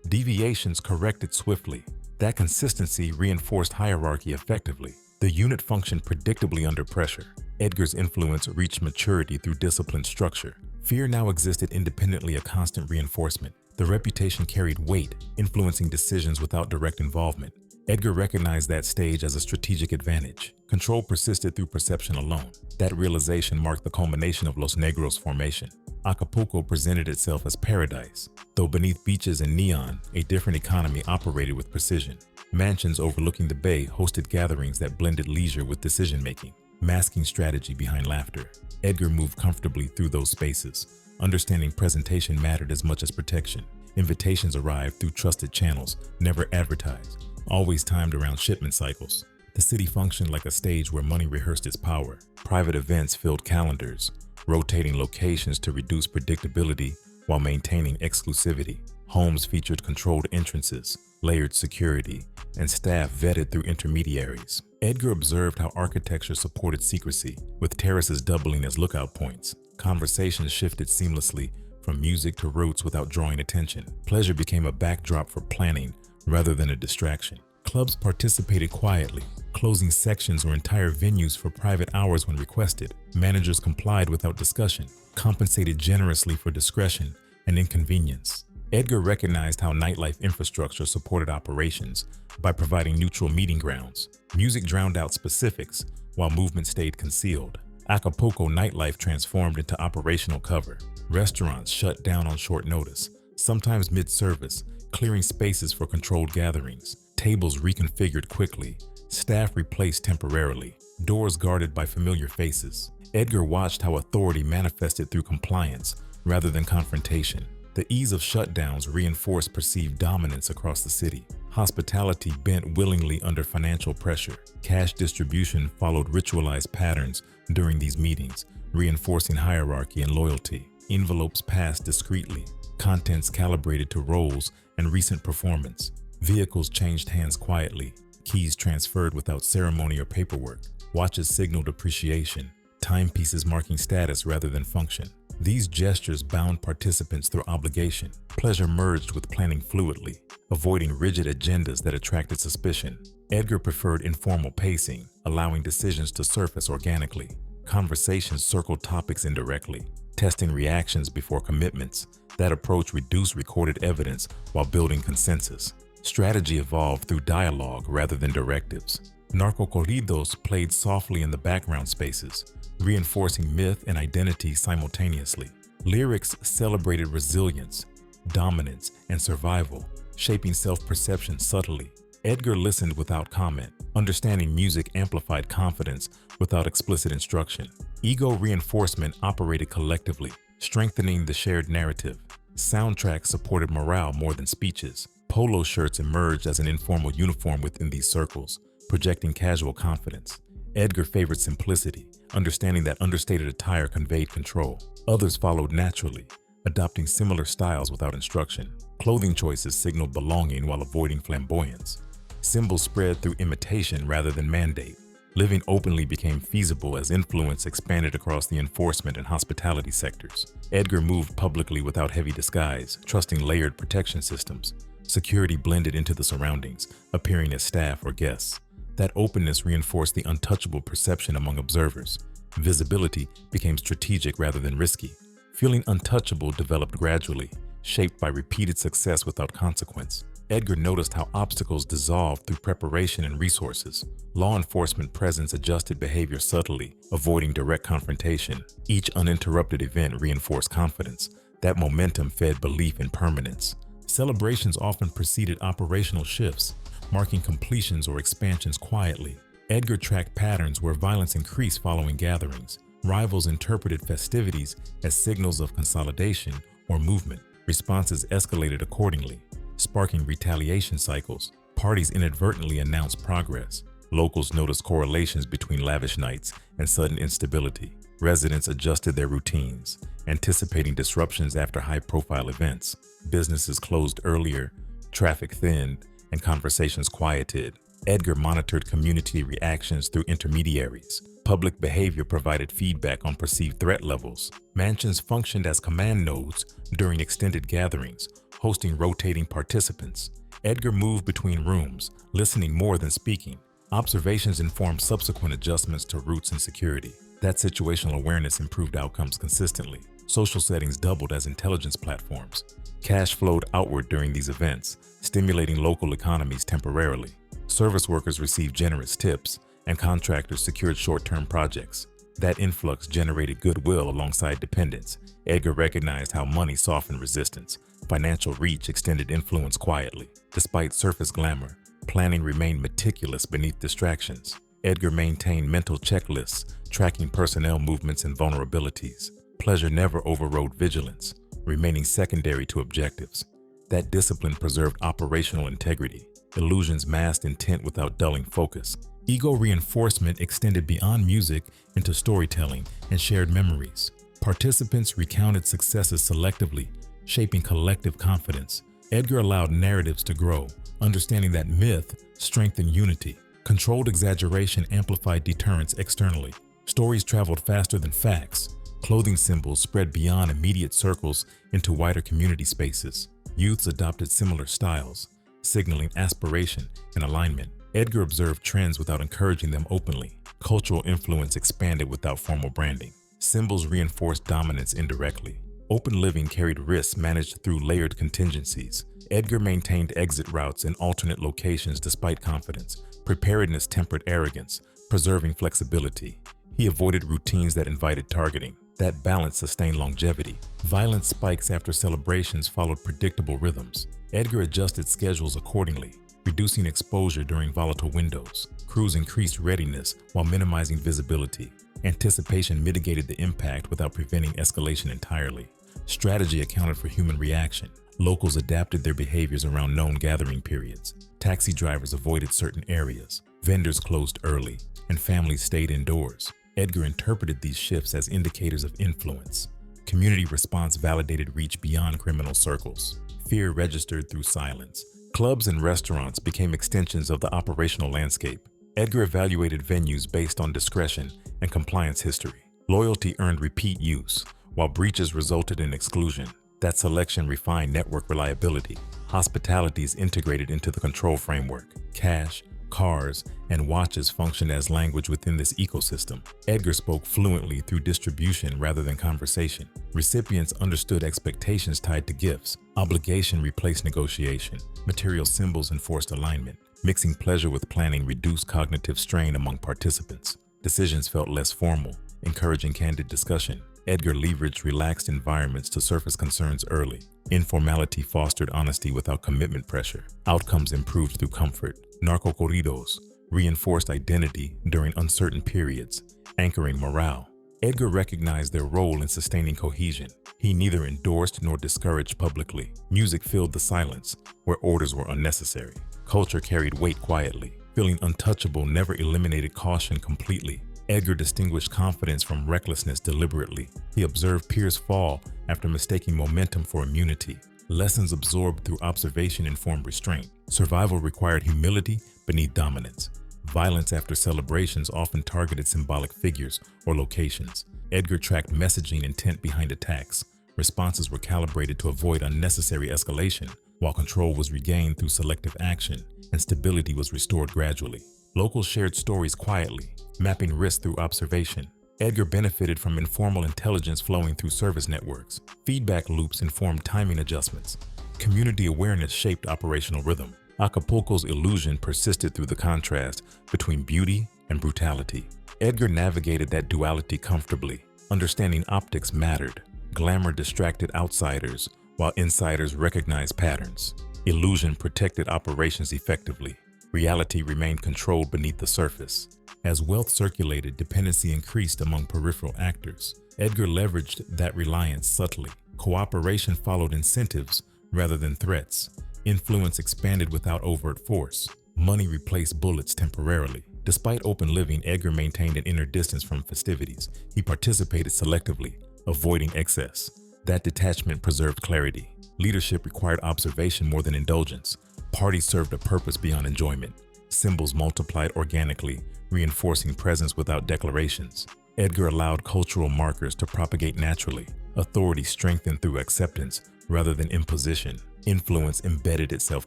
Deviations corrected swiftly. That consistency reinforced hierarchy effectively. The unit functioned predictably under pressure. Edgar's influence reached maturity through disciplined structure. Fear now existed independently, a constant reinforcement. The reputation carried weight, influencing decisions without direct involvement. Edgar recognized that stage as a strategic advantage. Control persisted through perception alone. That realization marked the culmination of Los Negros' formation. Acapulco presented itself as paradise, though beneath beaches and neon, a different economy operated with precision. Mansions overlooking the bay hosted gatherings that blended leisure with decision-making, masking strategy behind laughter. Edgar moved comfortably through those spaces, understanding presentation mattered as much as protection. Invitations arrived through trusted channels, never advertised, always timed around shipment cycles. The city functioned like a stage where money rehearsed its power. Private events filled calendars, rotating locations to reduce predictability while maintaining exclusivity. Homes featured controlled entrances, layered security, and staff vetted through intermediaries. Edgar observed how architecture supported secrecy, with terraces doubling as lookout points. Conversations shifted seamlessly from music to roots without drawing attention. Pleasure became a backdrop for planning rather than a distraction. Clubs participated quietly, closing sections or entire venues for private hours when requested. Managers complied without discussion, compensated generously for discretion and inconvenience. Edgar recognized how nightlife infrastructure supported operations by providing neutral meeting grounds. Music drowned out specifics, while movement stayed concealed. Acapulco nightlife transformed into operational cover. Restaurants shut down on short notice, sometimes mid-service, clearing spaces for controlled gatherings. Tables reconfigured quickly, staff replaced temporarily, doors guarded by familiar faces. Edgar watched how authority manifested through compliance rather than confrontation. The ease of shutdowns reinforced perceived dominance across the city. Hospitality bent willingly under financial pressure. Cash distribution followed ritualized patterns during these meetings, reinforcing hierarchy and loyalty. Envelopes passed discreetly, contents calibrated to roles and recent performance. Vehicles changed hands quietly, keys transferred without ceremony or paperwork. Watches signaled appreciation, timepieces marking status rather than function. These gestures bound participants through obligation. Pleasure merged with planning fluidly, avoiding rigid agendas that attracted suspicion. Edgar preferred informal pacing, allowing decisions to surface organically. Conversations circled topics indirectly, testing reactions before commitments. That approach reduced recorded evidence while building consensus. Strategy evolved through dialogue rather than directives. Narco-corridos played softly in the background spaces, reinforcing myth and identity simultaneously. Lyrics celebrated resilience, dominance, and survival, shaping self-perception subtly. Edgar listened without comment, understanding music amplified confidence without explicit instruction. Ego reinforcement operated collectively, strengthening the shared narrative. Soundtracks supported morale more than speeches. Polo shirts emerged as an informal uniform within these circles, projecting casual confidence. Edgar favored simplicity, understanding that understated attire conveyed control. Others followed naturally, adopting similar styles without instruction. Clothing choices signaled belonging while avoiding flamboyance. Symbols spread through imitation rather than mandate. Living openly became feasible as influence expanded across the enforcement and hospitality sectors. Edgar moved publicly without heavy disguise, trusting layered protection systems. Security blended into the surroundings, appearing as staff or guests. That openness reinforced the untouchable perception among observers. Visibility became strategic rather than risky. Feeling untouchable developed gradually, shaped by repeated success without consequence. Edgar noticed how obstacles dissolved through preparation and resources. Law enforcement presence adjusted behavior subtly, avoiding direct confrontation. Each uninterrupted event reinforced confidence, That momentum fed belief in permanence. Celebrations often preceded operational shifts, marking completions or expansions quietly. Edgar tracked patterns where violence increased following gatherings. Rivals interpreted festivities as signals of consolidation or movement. Responses escalated accordingly, sparking retaliation cycles. Parties inadvertently announced progress. Locals noticed correlations between lavish nights and sudden instability. Residents adjusted their routines, anticipating disruptions after high-profile events. Businesses closed earlier, traffic thinned, and conversations quieted. Edgar monitored community reactions through intermediaries. Public behavior provided feedback on perceived threat levels. Mansions functioned as command nodes during extended gatherings, hosting rotating participants. Edgar moved between rooms, listening more than speaking. Observations informed subsequent adjustments to routes and security. That situational awareness improved outcomes consistently. Social settings doubled as intelligence platforms. Cash flowed outward during these events, stimulating local economies temporarily. Service workers received generous tips, and contractors secured short-term projects. That influx generated goodwill alongside dependence. Edgar recognized how money softened resistance. Financial reach extended influence quietly. Despite surface glamour, planning remained meticulous beneath distractions. Edgar maintained mental checklists, tracking personnel movements and vulnerabilities. Pleasure never overrode vigilance, remaining secondary to objectives. That discipline preserved operational integrity. Illusions masked intent without dulling focus. Ego reinforcement extended beyond music into storytelling and shared memories. Participants recounted successes selectively, shaping collective confidence. Edgar allowed narratives to grow, understanding that myth strengthened unity. Controlled exaggeration amplified deterrence externally. Stories traveled faster than facts. Clothing symbols spread beyond immediate circles into wider community spaces. Youths adopted similar styles, signaling aspiration and alignment. Edgar observed trends without encouraging them openly. Cultural influence expanded without formal branding. Symbols reinforced dominance indirectly. Open living carried risks managed through layered contingencies. Edgar maintained exit routes in alternate locations despite confidence. Preparedness tempered arrogance, preserving flexibility. He avoided routines that invited targeting. That balance sustained longevity. Violent spikes after celebrations followed predictable rhythms. Edgar adjusted schedules accordingly, reducing exposure during volatile windows. Crews increased readiness while minimizing visibility. Anticipation mitigated the impact without preventing escalation entirely. Strategy accounted for human reaction. Locals adapted their behaviors around known gathering periods. Taxi drivers avoided certain areas. Vendors closed early, and families stayed indoors. Edgar interpreted these shifts as indicators of influence. Community response validated reach beyond criminal circles. Fear registered through silence. Clubs and restaurants became extensions of the operational landscape. Edgar evaluated venues based on discretion and compliance history. Loyalty earned repeat use, while breaches resulted in exclusion. That selection refined network reliability. Hospitality is integrated into the control framework. Cash, cars, and watches functioned as language within this ecosystem. Edgar spoke fluently through distribution rather than conversation. Recipients understood expectations tied to gifts. Obligation replaced negotiation. Material symbols enforced alignment. Mixing pleasure with planning reduced cognitive strain among participants. Decisions felt less formal, encouraging candid discussion. Edgar leveraged relaxed environments to surface concerns early. Informality fostered honesty without commitment pressure. Outcomes improved through comfort. Narco corridos reinforced identity during uncertain periods, anchoring morale. Edgar recognized their role in sustaining cohesion. He neither endorsed nor discouraged publicly. Music filled the silence where orders were unnecessary. Culture carried weight quietly. Feeling untouchable never eliminated caution completely. Edgar distinguished confidence from recklessness deliberately. He observed peers fall after mistaking momentum for immunity. Lessons absorbed through observation informed restraint. Survival required humility beneath dominance. Violence after celebrations often targeted symbolic figures or locations. Edgar tracked messaging intent behind attacks. Responses were calibrated to avoid unnecessary escalation, while control was regained through selective action and stability was restored gradually. Locals shared stories quietly, mapping risk through observation. Edgar benefited from informal intelligence flowing through service networks. Feedback loops informed timing adjustments. Community awareness shaped operational rhythm. Acapulco's illusion persisted through the contrast between beauty and brutality. Edgar navigated that duality comfortably. Understanding optics mattered. Glamour distracted outsiders, while insiders recognized patterns. Illusion protected operations effectively. Reality remained controlled beneath the surface. As wealth circulated, dependency increased among peripheral actors. Edgar leveraged that reliance subtly. Cooperation followed incentives rather than threats. Influence expanded without overt force. Money replaced bullets temporarily. Despite open living, Edgar maintained an inner distance from festivities. He participated selectively, avoiding excess. That detachment preserved clarity. Leadership required observation more than indulgence. Parties served a purpose beyond enjoyment. Symbols multiplied organically, reinforcing presence without declarations. Edgar allowed cultural markers to propagate naturally. Authority strengthened through acceptance rather than imposition. Influence embedded itself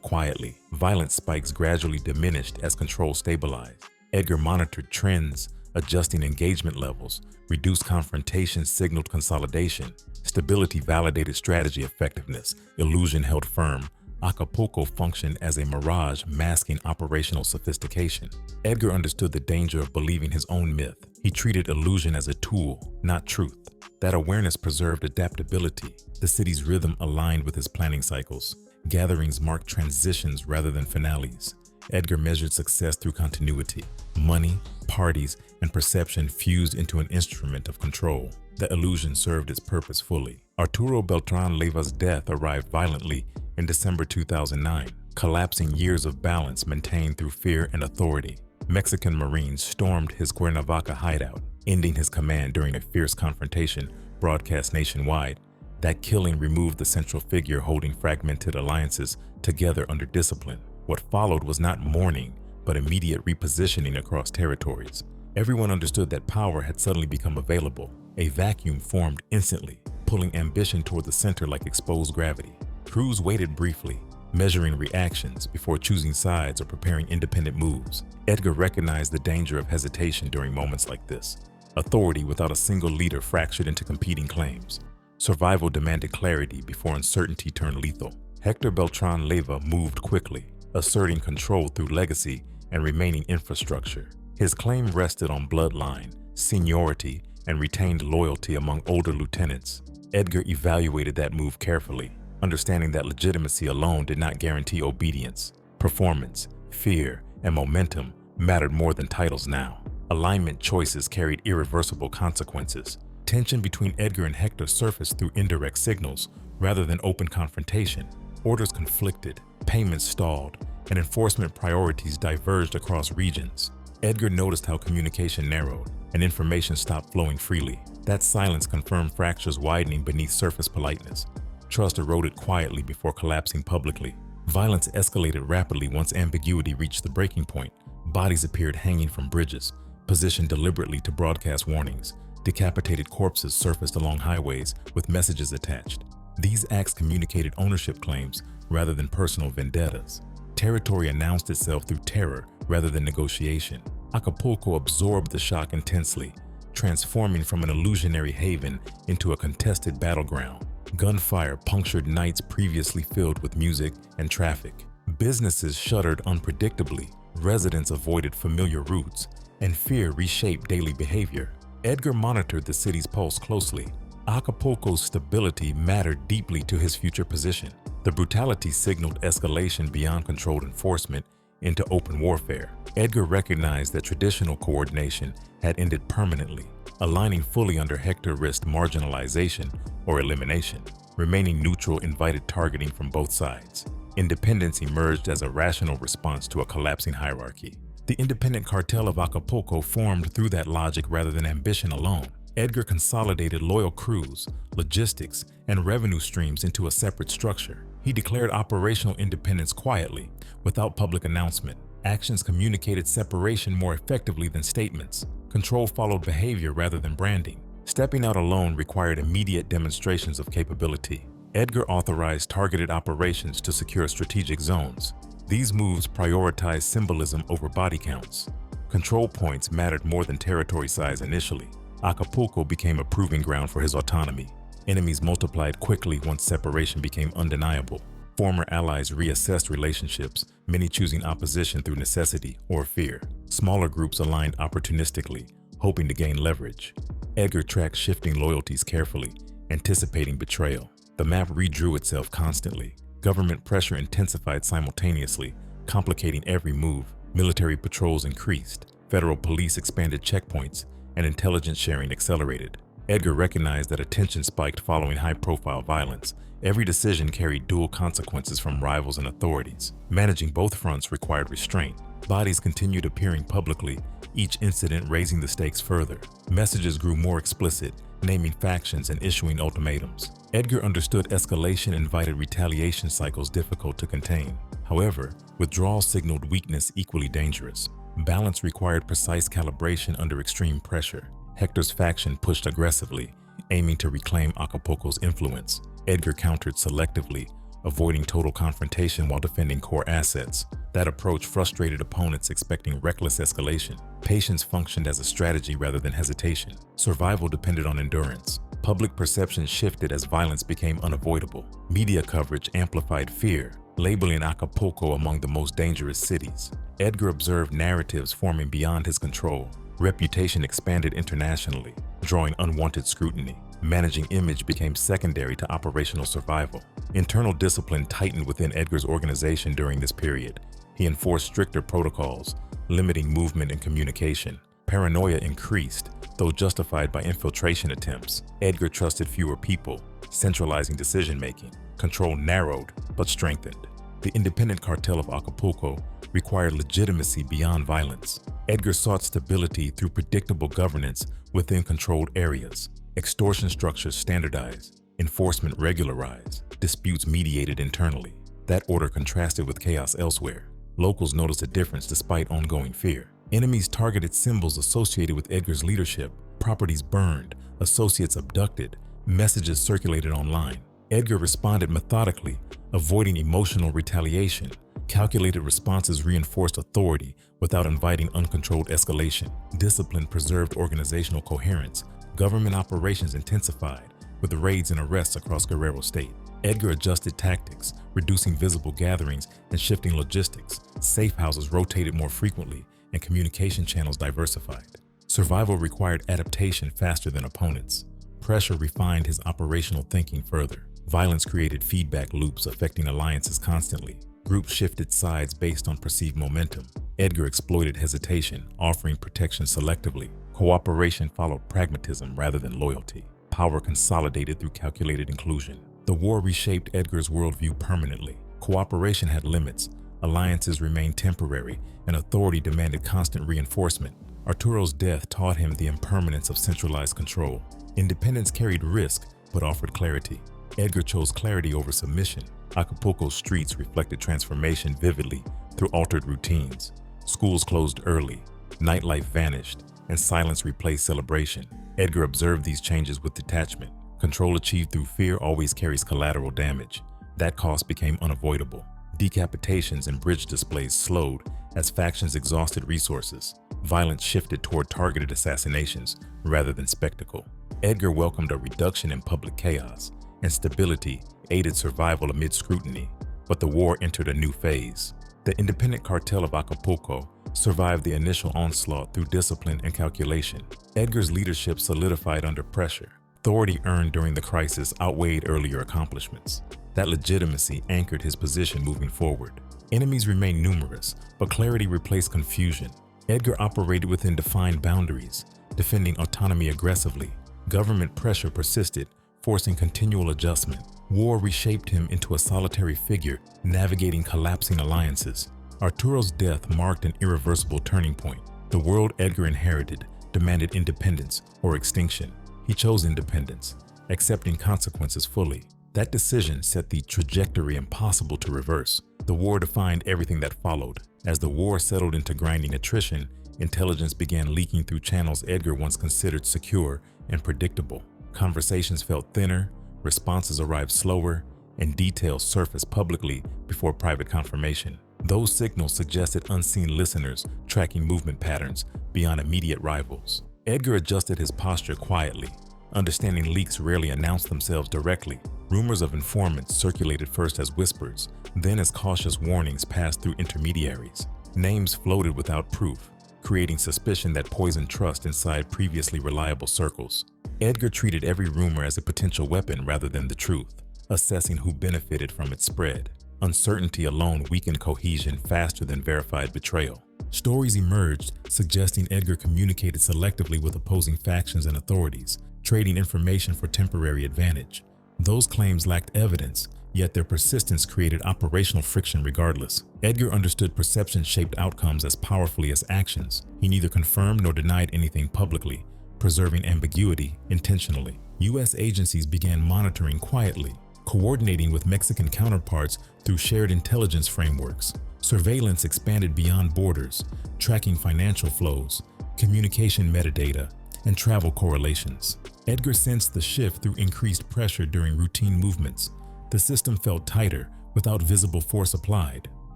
quietly. Violence spikes gradually diminished as control stabilized. Edgar monitored trends, adjusting engagement levels. Reduced confrontation signaled consolidation. Stability validated strategy effectiveness. Illusion held firm. Acapulco functioned as a mirage masking operational sophistication. Edgar understood the danger of believing his own myth. He treated illusion as a tool, not truth. That awareness preserved adaptability. The city's rhythm aligned with his planning cycles. Gatherings marked transitions rather than finales. Edgar measured success through continuity. Money, parties, and perception fused into an instrument of control. The illusion served its purpose fully. Arturo Beltran Leiva's death arrived violently in December 2009, collapsing years of balance maintained through fear and authority. Mexican Marines stormed his Cuernavaca hideout, ending his command during a fierce confrontation broadcast nationwide. That killing removed the central figure holding fragmented alliances together under discipline. What followed was not mourning, but immediate repositioning across territories. Everyone understood that power had suddenly become available. A vacuum formed instantly, pulling ambition toward the center like exposed gravity. Crews waited briefly, measuring reactions before choosing sides or preparing independent moves. Edgar recognized the danger of hesitation during moments like this. Authority without a single leader fractured into competing claims. Survival demanded clarity before uncertainty turned lethal. Hector Beltran Leiva moved quickly, asserting control through legacy and remaining infrastructure. His claim rested on bloodline, seniority, and retained loyalty among older lieutenants. Edgar evaluated that move carefully, understanding that legitimacy alone did not guarantee obedience. Performance, fear, and momentum mattered more than titles now. Alignment choices carried irreversible consequences. Tension between Edgar and Hector surfaced through indirect signals rather than open confrontation. Orders conflicted, payments stalled, and enforcement priorities diverged across regions. Edgar noticed how communication narrowed and information stopped flowing freely. That silence confirmed fractures widening beneath surface politeness. Trust eroded quietly before collapsing publicly. Violence escalated rapidly once ambiguity reached the breaking point. Bodies appeared hanging from bridges, positioned deliberately to broadcast warnings. Decapitated corpses surfaced along highways with messages attached. These acts communicated ownership claims rather than personal vendettas. Territory announced itself through terror rather than negotiation. Acapulco absorbed the shock intensely, transforming from an illusionary haven into a contested battleground. Gunfire punctured nights previously filled with music and traffic. Businesses shuttered unpredictably, residents avoided familiar routes, and fear reshaped daily behavior. Edgar monitored the city's pulse closely. Acapulco's stability mattered deeply to his future position. The brutality signaled escalation beyond controlled enforcement into open warfare. Edgar recognized that traditional coordination had ended permanently. Aligning fully under Hector risked marginalization or elimination. Remaining neutral invited targeting from both sides. Independence emerged as a rational response to a collapsing hierarchy. The independent cartel of Acapulco formed through that logic rather than ambition alone. Edgar consolidated loyal crews, logistics, and revenue streams into a separate structure. He declared operational independence quietly, without public announcement. Actions communicated separation more effectively than statements. Control followed behavior rather than branding. Stepping out alone required immediate demonstrations of capability. Edgar authorized targeted operations to secure strategic zones. These moves prioritized symbolism over body counts. Control points mattered more than territory size initially. Acapulco became a proving ground for his autonomy. Enemies multiplied quickly once separation became undeniable. Former allies reassessed relationships, many choosing opposition through necessity or fear. Smaller groups aligned opportunistically, hoping to gain leverage. Edgar tracked shifting loyalties carefully, anticipating betrayal. The map redrew itself constantly. Government pressure intensified simultaneously, complicating every move. Military patrols increased, federal police expanded checkpoints, and intelligence sharing accelerated. Edgar recognized that attention spiked following high-profile violence. Every decision carried dual consequences from rivals and authorities. Managing both fronts required restraint. Bodies continued appearing publicly, each incident raising the stakes further. Messages grew more explicit, naming factions and issuing ultimatums. Edgar understood escalation invited retaliation cycles difficult to contain. However, withdrawal signaled weakness equally dangerous. Balance required precise calibration under extreme pressure. Hector's faction pushed aggressively, aiming to reclaim Acapulco's influence. Edgar countered selectively, avoiding total confrontation while defending core assets. That approach frustrated opponents expecting reckless escalation. Patience functioned as a strategy rather than hesitation. Survival depended on endurance. Public perception shifted as violence became unavoidable. Media coverage amplified fear, labeling Acapulco among the most dangerous cities. Edgar observed narratives forming beyond his control. Reputation expanded internationally, drawing unwanted scrutiny. Managing image became secondary to operational survival. Internal discipline tightened within Edgar's organization during this period. He enforced stricter protocols, limiting movement and communication. Paranoia increased, though justified by infiltration attempts. Edgar trusted fewer people, centralizing decision-making. Control narrowed, but strengthened. The independent cartel of Acapulco required legitimacy beyond violence. Edgar sought stability through predictable governance within controlled areas. Extortion structures standardized, enforcement regularized, disputes mediated internally. That order contrasted with chaos elsewhere. Locals noticed a difference despite ongoing fear. Enemies targeted symbols associated with Edgar's leadership, properties burned, associates abducted, messages circulated online. Edgar responded methodically, avoiding emotional retaliation. Calculated responses reinforced authority without inviting uncontrolled escalation. Discipline preserved organizational coherence. Government operations intensified, with raids and arrests across Guerrero State. Edgar adjusted tactics, reducing visible gatherings and shifting logistics. Safe houses rotated more frequently, and communication channels diversified. Survival required adaptation faster than opponents. Pressure refined his operational thinking further. Violence created feedback loops affecting alliances constantly. Groups shifted sides based on perceived momentum. Edgar exploited hesitation, offering protection selectively. Cooperation followed pragmatism rather than loyalty. Power consolidated through calculated inclusion. The war reshaped Edgar's worldview permanently. Cooperation had limits, alliances remained temporary, and authority demanded constant reinforcement. Arturo's death taught him the impermanence of centralized control. Independence carried risk, but offered clarity. Edgar chose clarity over submission. Acapulco's streets reflected transformation vividly through altered routines. Schools closed early, nightlife vanished, and silence replaced celebration. Edgar observed these changes with detachment. Control achieved through fear always carries collateral damage. That cost became unavoidable. Decapitations and bridge displays slowed as factions exhausted resources. Violence shifted toward targeted assassinations rather than spectacle. Edgar welcomed a reduction in public chaos, and stability aided survival amid scrutiny. But the war entered a new phase. The independent cartel of Acapulco survived the initial onslaught through discipline and calculation. Edgar's leadership solidified under pressure. Authority earned during the crisis outweighed earlier accomplishments. That legitimacy anchored his position moving forward. Enemies remained numerous, but clarity replaced confusion. Edgar operated within defined boundaries, defending autonomy aggressively. Government pressure persisted, forcing continual adjustment. War reshaped him into a solitary figure, navigating collapsing alliances. Arturo's death marked an irreversible turning point. The world Edgar inherited demanded independence or extinction. He chose independence, accepting consequences fully. That decision set the trajectory impossible to reverse. The war defined everything that followed. As the war settled into grinding attrition, intelligence began leaking through channels Edgar once considered secure and predictable. Conversations felt thinner, responses arrived slower, and details surfaced publicly before private confirmation. Those signals suggested unseen listeners tracking movement patterns beyond immediate rivals. Edgar adjusted his posture quietly, understanding leaks rarely announced themselves directly. Rumors of informants circulated first as whispers, then as cautious warnings passed through intermediaries. Names floated without proof. creating suspicion that poisoned trust inside previously reliable circles. Edgar treated every rumor as a potential weapon rather than the truth, assessing who benefited from its spread. Uncertainty alone weakened cohesion faster than verified betrayal. Stories emerged suggesting Edgar communicated selectively with opposing factions and authorities, trading information for temporary advantage. Those claims lacked evidence, yet their persistence created operational friction regardless. Edgar understood perception shaped outcomes as powerfully as actions. He neither confirmed nor denied anything publicly, preserving ambiguity intentionally. U.S. agencies began monitoring quietly, coordinating with Mexican counterparts through shared intelligence frameworks. Surveillance expanded beyond borders, tracking financial flows, communication metadata, and travel correlations. Edgar sensed the shift through increased pressure during routine movements. The system felt tighter without visible force applied.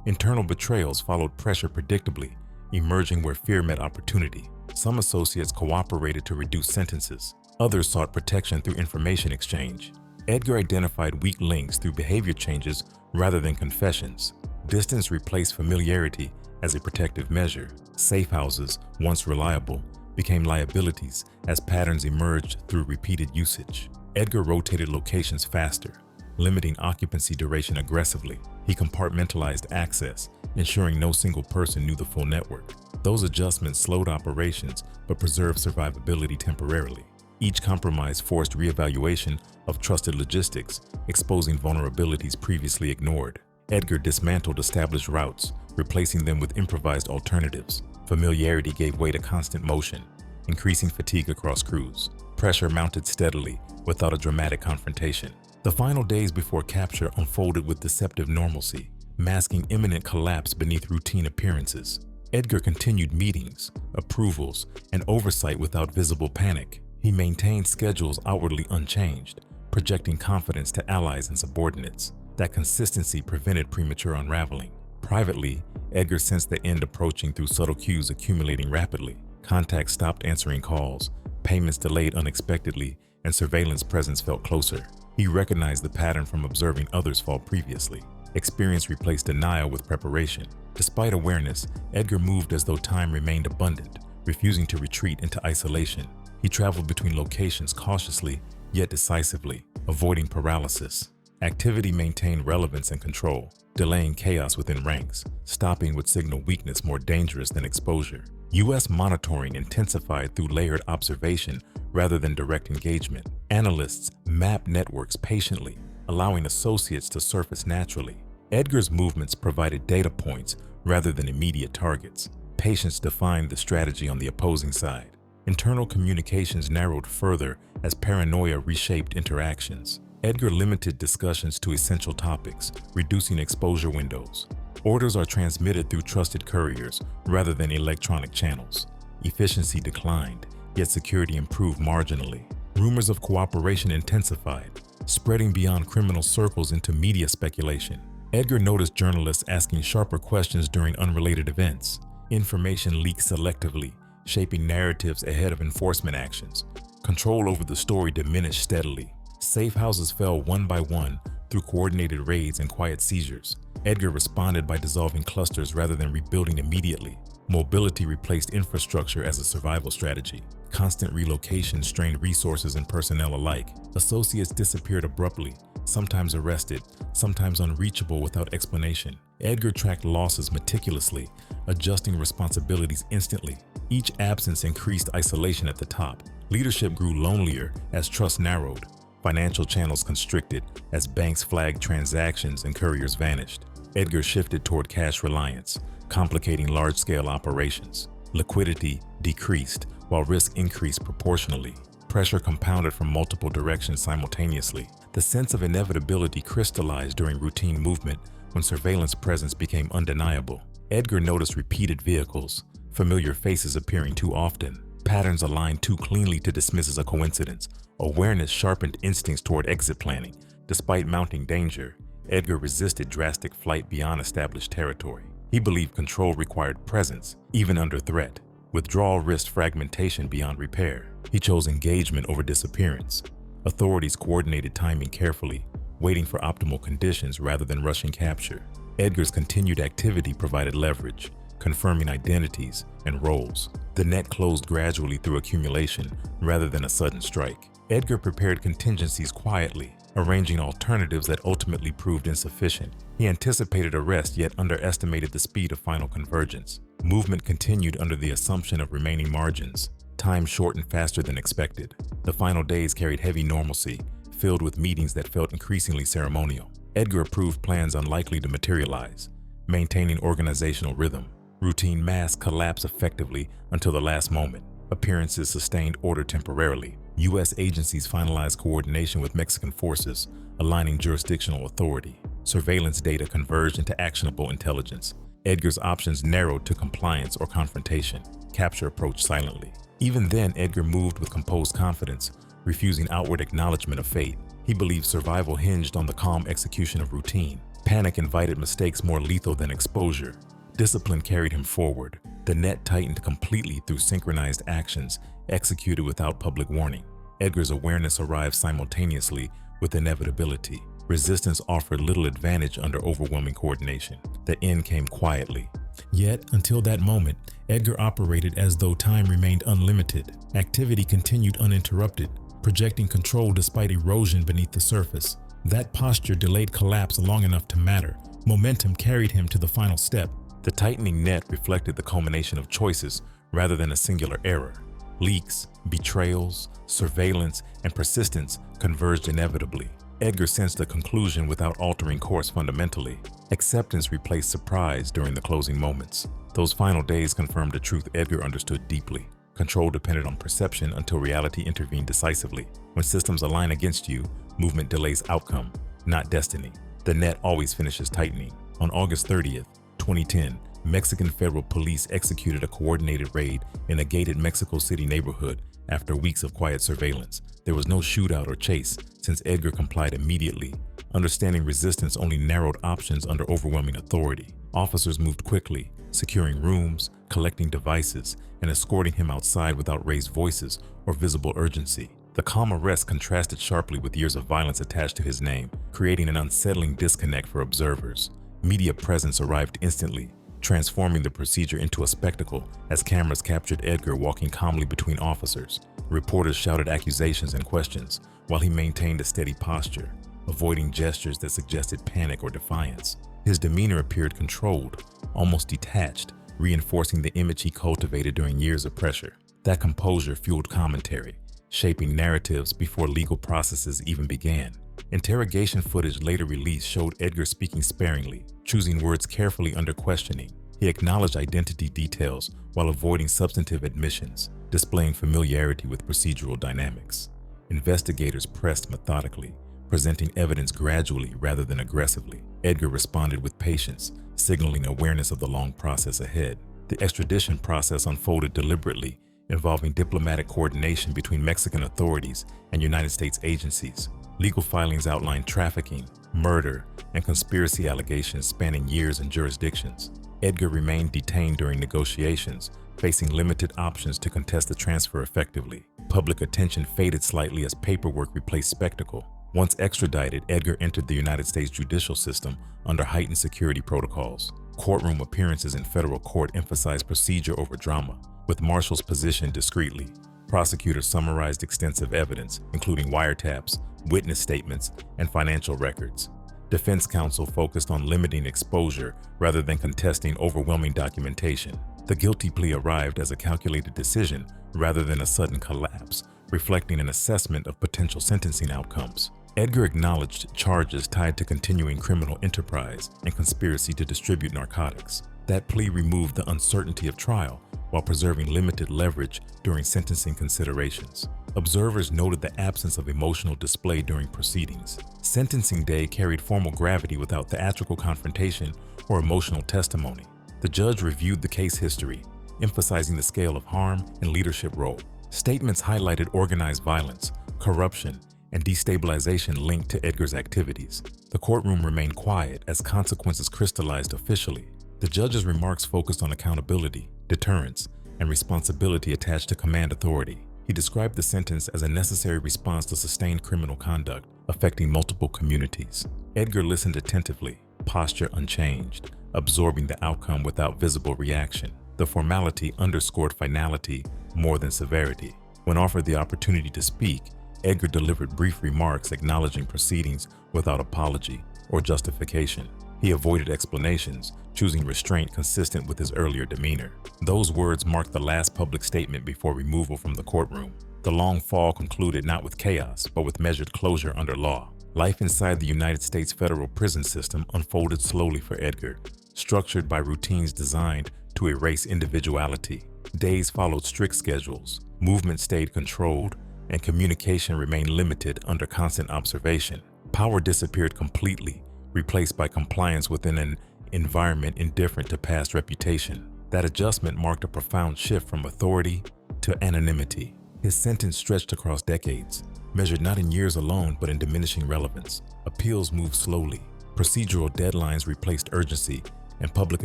Internal betrayals followed pressure predictably, emerging where fear met opportunity. Some associates cooperated to reduce sentences. Others sought protection through information exchange. Edgar identified weak links through behavior changes rather than confessions. Distance replaced familiarity as a protective measure. Safe houses, once reliable, became liabilities as patterns emerged through repeated usage. Edgar rotated locations faster, limiting occupancy duration aggressively. He compartmentalized access, ensuring no single person knew the full network. Those adjustments slowed operations but preserved survivability temporarily. Each compromise forced reevaluation of trusted logistics, exposing vulnerabilities previously ignored. Edgar dismantled established routes, replacing them with improvised alternatives. Familiarity gave way to constant motion, increasing fatigue across crews. Pressure mounted steadily without a dramatic confrontation. The final days before capture unfolded with deceptive normalcy, masking imminent collapse beneath routine appearances. Edgar continued meetings, approvals, and oversight without visible panic. He maintained schedules outwardly unchanged, projecting confidence to allies and subordinates. That consistency prevented premature unraveling. Privately, Edgar sensed the end approaching through subtle cues accumulating rapidly. Contacts stopped answering calls, payments delayed unexpectedly, and surveillance presence felt closer. He recognized the pattern from observing others fall previously. Experience replaced denial with preparation. Despite awareness, Edgar moved as though time remained abundant, refusing to retreat into isolation. He traveled between locations cautiously, yet decisively, avoiding paralysis. Activity maintained relevance and control, delaying chaos within ranks. Stopping would signal weakness more dangerous than exposure. U.S. monitoring intensified through layered observation rather than direct engagement. Analysts mapped networks patiently, allowing associates to surface naturally. Edgar's movements provided data points rather than immediate targets. Patience defined the strategy on the opposing side. Internal communications narrowed further as paranoia reshaped interactions. Edgar limited discussions to essential topics, reducing exposure windows. Orders are transmitted through trusted couriers rather than electronic channels. Efficiency declined, yet security improved marginally. Rumors of cooperation intensified, spreading beyond criminal circles into media speculation. Edgar noticed journalists asking sharper questions during unrelated events. Information leaked selectively, shaping narratives ahead of enforcement actions. Control over the story diminished steadily. Safe houses fell one by one through coordinated raids and quiet seizures. Edgar responded by dissolving clusters rather than rebuilding immediately. Mobility replaced infrastructure as a survival strategy. Constant relocation strained resources and personnel alike. Associates disappeared abruptly, sometimes arrested, sometimes unreachable without explanation. Edgar tracked losses meticulously, adjusting responsibilities instantly. Each absence increased isolation at the top. Leadership grew lonelier as trust narrowed. Financial channels constricted as banks flagged transactions and couriers vanished. Edgar shifted toward cash reliance, complicating large-scale operations. Liquidity decreased while risk increased proportionally. Pressure compounded from multiple directions simultaneously. The sense of inevitability crystallized during routine movement when surveillance presence became undeniable. Edgar noticed repeated vehicles, familiar faces appearing too often, patterns aligned too cleanly to dismiss as a coincidence. Awareness sharpened instincts toward exit planning. Despite mounting danger, Edgar resisted drastic flight beyond established territory. He believed control required presence, even under threat. Withdrawal risked fragmentation beyond repair. He chose engagement over disappearance. Authorities coordinated timing carefully, waiting for optimal conditions rather than rushing capture. Edgar's continued activity provided leverage, confirming identities and roles. The net closed gradually through accumulation rather than a sudden strike. Edgar prepared contingencies quietly, arranging alternatives that ultimately proved insufficient. He anticipated arrest yet underestimated the speed of final convergence. Movement continued under the assumption of remaining margins. Time shortened faster than expected. The final days carried heavy normalcy, filled with meetings that felt increasingly ceremonial. Edgar approved plans unlikely to materialize, maintaining organizational rhythm. Routine masks collapsed effectively until the last moment. Appearances sustained order temporarily. U.S. agencies finalized coordination with Mexican forces, aligning jurisdictional authority. Surveillance data converged into actionable intelligence. Edgar's options narrowed to compliance or confrontation. Capture approached silently. Even then, Edgar moved with composed confidence, refusing outward acknowledgement of fate. He believed survival hinged on the calm execution of routine. Panic invited mistakes more lethal than exposure. Discipline carried him forward. The net tightened completely through synchronized actions executed without public warning. Edgar's awareness arrived simultaneously with inevitability. Resistance offered little advantage under overwhelming coordination. The end came quietly. Yet, until that moment, Edgar operated as though time remained unlimited. Activity continued uninterrupted, projecting control despite erosion beneath the surface. That posture delayed collapse long enough to matter. Momentum carried him to the final step. The tightening net reflected the culmination of choices rather than a singular error. Leaks, betrayals, surveillance, and persistence converged inevitably. Edgar sensed a conclusion without altering course fundamentally. Acceptance replaced surprise during the closing moments. Those final days confirmed a truth Edgar understood deeply. Control depended on perception until reality intervened decisively. When systems align against you, movement delays outcome, not destiny. The net always finishes tightening. On August 30th, 2010, Mexican federal police executed a coordinated raid in a gated Mexico City neighborhood after weeks of quiet surveillance. There was no shootout or chase, since Edgar complied immediately. Understanding resistance only narrowed options under overwhelming authority. Officers moved quickly, securing rooms, collecting devices, and escorting him outside without raised voices or visible urgency. The calm arrest contrasted sharply with years of violence attached to his name, creating an unsettling disconnect for observers. Media presence arrived instantly, transforming the procedure into a spectacle as cameras captured Edgar walking calmly between officers. Reporters shouted accusations and questions, while he maintained a steady posture, avoiding gestures that suggested panic or defiance. His demeanor appeared controlled, almost detached, reinforcing the image he cultivated during years of pressure. That composure fueled commentary, shaping narratives before legal processes even began. Interrogation footage later released showed Edgar speaking sparingly, choosing words carefully under questioning. He acknowledged identity details while avoiding substantive admissions, displaying familiarity with procedural dynamics. Investigators pressed methodically, presenting evidence gradually rather than aggressively. Edgar responded with patience, signaling awareness of the long process ahead. The extradition process unfolded deliberately, involving diplomatic coordination between Mexican authorities and United States agencies. Legal filings outlined trafficking, murder, and conspiracy allegations spanning years and jurisdictions. Edgar remained detained during negotiations, facing limited options to contest the transfer effectively. Public attention faded slightly as paperwork replaced spectacle. Once extradited, Edgar entered the United States judicial system under heightened security protocols. Courtroom appearances in federal court emphasized procedure over drama, with marshals positioned discreetly. Prosecutors summarized extensive evidence, including wiretaps, witness statements, and financial records. Defense counsel focused on limiting exposure rather than contesting overwhelming documentation. The guilty plea arrived as a calculated decision rather than a sudden collapse, reflecting an assessment of potential sentencing outcomes. Edgar acknowledged charges tied to continuing criminal enterprise and conspiracy to distribute narcotics. That plea removed the uncertainty of trial while preserving limited leverage during sentencing considerations. Observers noted the absence of emotional display during proceedings. Sentencing day carried formal gravity without theatrical confrontation or emotional testimony. The judge reviewed the case history, emphasizing the scale of harm and leadership role. Statements highlighted organized violence, corruption, and destabilization linked to Edgar's activities. The courtroom remained quiet as consequences crystallized officially. The judge's remarks focused on accountability, deterrence, and responsibility attached to command authority. He described the sentence as a necessary response to sustained criminal conduct affecting multiple communities. Edgar listened attentively, posture unchanged, absorbing the outcome without visible reaction. The formality underscored finality more than severity. When offered the opportunity to speak, Edgar delivered brief remarks acknowledging proceedings without apology or justification. He avoided explanations, choosing restraint consistent with his earlier demeanor. Those words marked the last public statement before removal from the courtroom. The long fall concluded not with chaos, but with measured closure under law. Life inside the United States federal prison system unfolded slowly for Edgar, structured by routines designed to erase individuality. Days followed strict schedules, movement stayed controlled, and communication remained limited under constant observation. Power disappeared completely, replaced by compliance within an environment indifferent to past reputation. That adjustment marked a profound shift from authority to anonymity. His sentence stretched across decades, measured not in years alone but in diminishing relevance. Appeals moved slowly, procedural deadlines replaced urgency, and public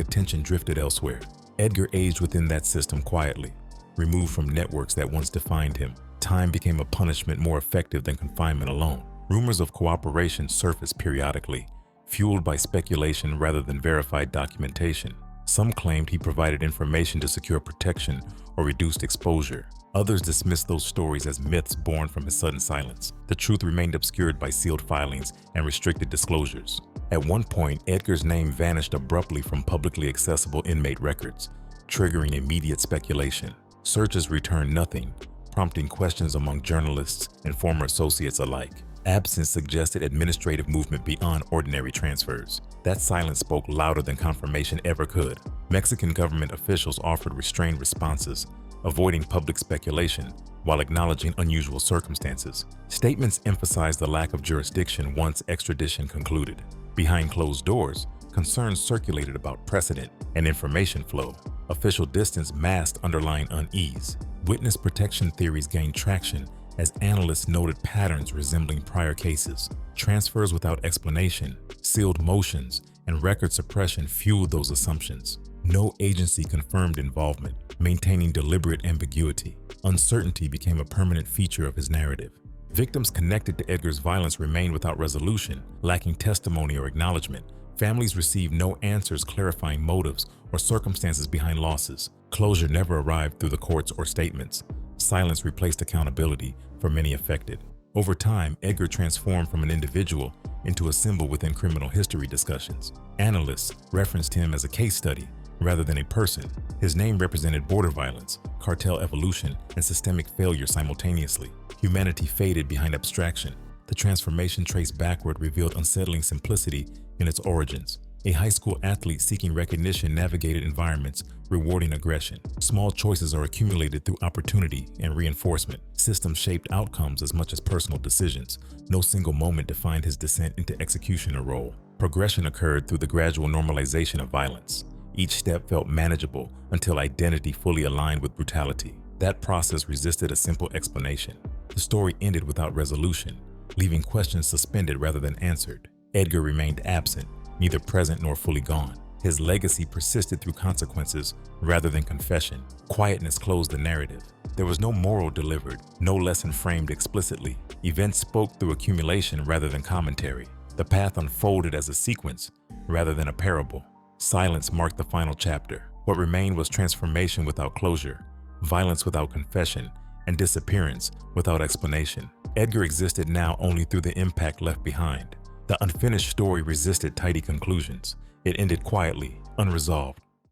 attention drifted elsewhere. Edgar aged within that system quietly, removed from networks that once defined him. Time became a punishment more effective than confinement alone. Rumors of cooperation surfaced periodically, fueled by speculation rather than verified documentation. Some claimed he provided information to secure protection or reduced exposure. Others dismissed those stories as myths born from his sudden silence. The truth remained obscured by sealed filings and restricted disclosures. At one point, Edgar's name vanished abruptly from publicly accessible inmate records, triggering immediate speculation. Searches returned nothing, prompting questions among journalists and former associates alike. Absence suggested administrative movement beyond ordinary transfers. That silence spoke louder than confirmation ever could. Mexican government officials offered restrained responses, avoiding public speculation while acknowledging unusual circumstances. Statements emphasized the lack of jurisdiction once extradition concluded. Behind closed doors, concerns circulated about precedent and information flow. Official distance masked underlying unease. Witness protection theories gained traction as analysts noted patterns resembling prior cases. Transfers without explanation, sealed motions, and record suppression fueled those assumptions. No agency confirmed involvement, maintaining deliberate ambiguity. Uncertainty became a permanent feature of his narrative. Victims connected to Edgar's violence remained without resolution, lacking testimony or acknowledgement. Families received no answers clarifying motives or circumstances behind losses. Closure never arrived through the courts or statements. Silence replaced accountability for many affected. Over time, Edgar transformed from an individual into a symbol within criminal history discussions. Analysts referenced him as a case study rather than a person. His name represented border violence, cartel evolution, and systemic failure simultaneously. Humanity faded behind abstraction. The transformation traced backward revealed unsettling simplicity in its origins. A high school athlete seeking recognition navigated environments rewarding aggression. Small choices are accumulated through opportunity and reinforcement. Systems shaped outcomes as much as personal decisions. No single moment defined his descent into executioner role. Progression occurred through the gradual normalization of violence. Each step felt manageable until identity fully aligned with brutality. That process resisted a simple explanation. The story ended without resolution, leaving questions suspended rather than answered. Edgar remained absent, neither present nor fully gone. His legacy persisted through consequences rather than confession. Quietness closed the narrative. There was no moral delivered, no lesson framed explicitly. Events spoke through accumulation rather than commentary. The path unfolded as a sequence rather than a parable. Silence marked the final chapter. What remained was transformation without closure, violence without confession, and disappearance without explanation. Edgar existed now only through the impact left behind. The unfinished story resisted tidy conclusions. It ended quietly, unresolved,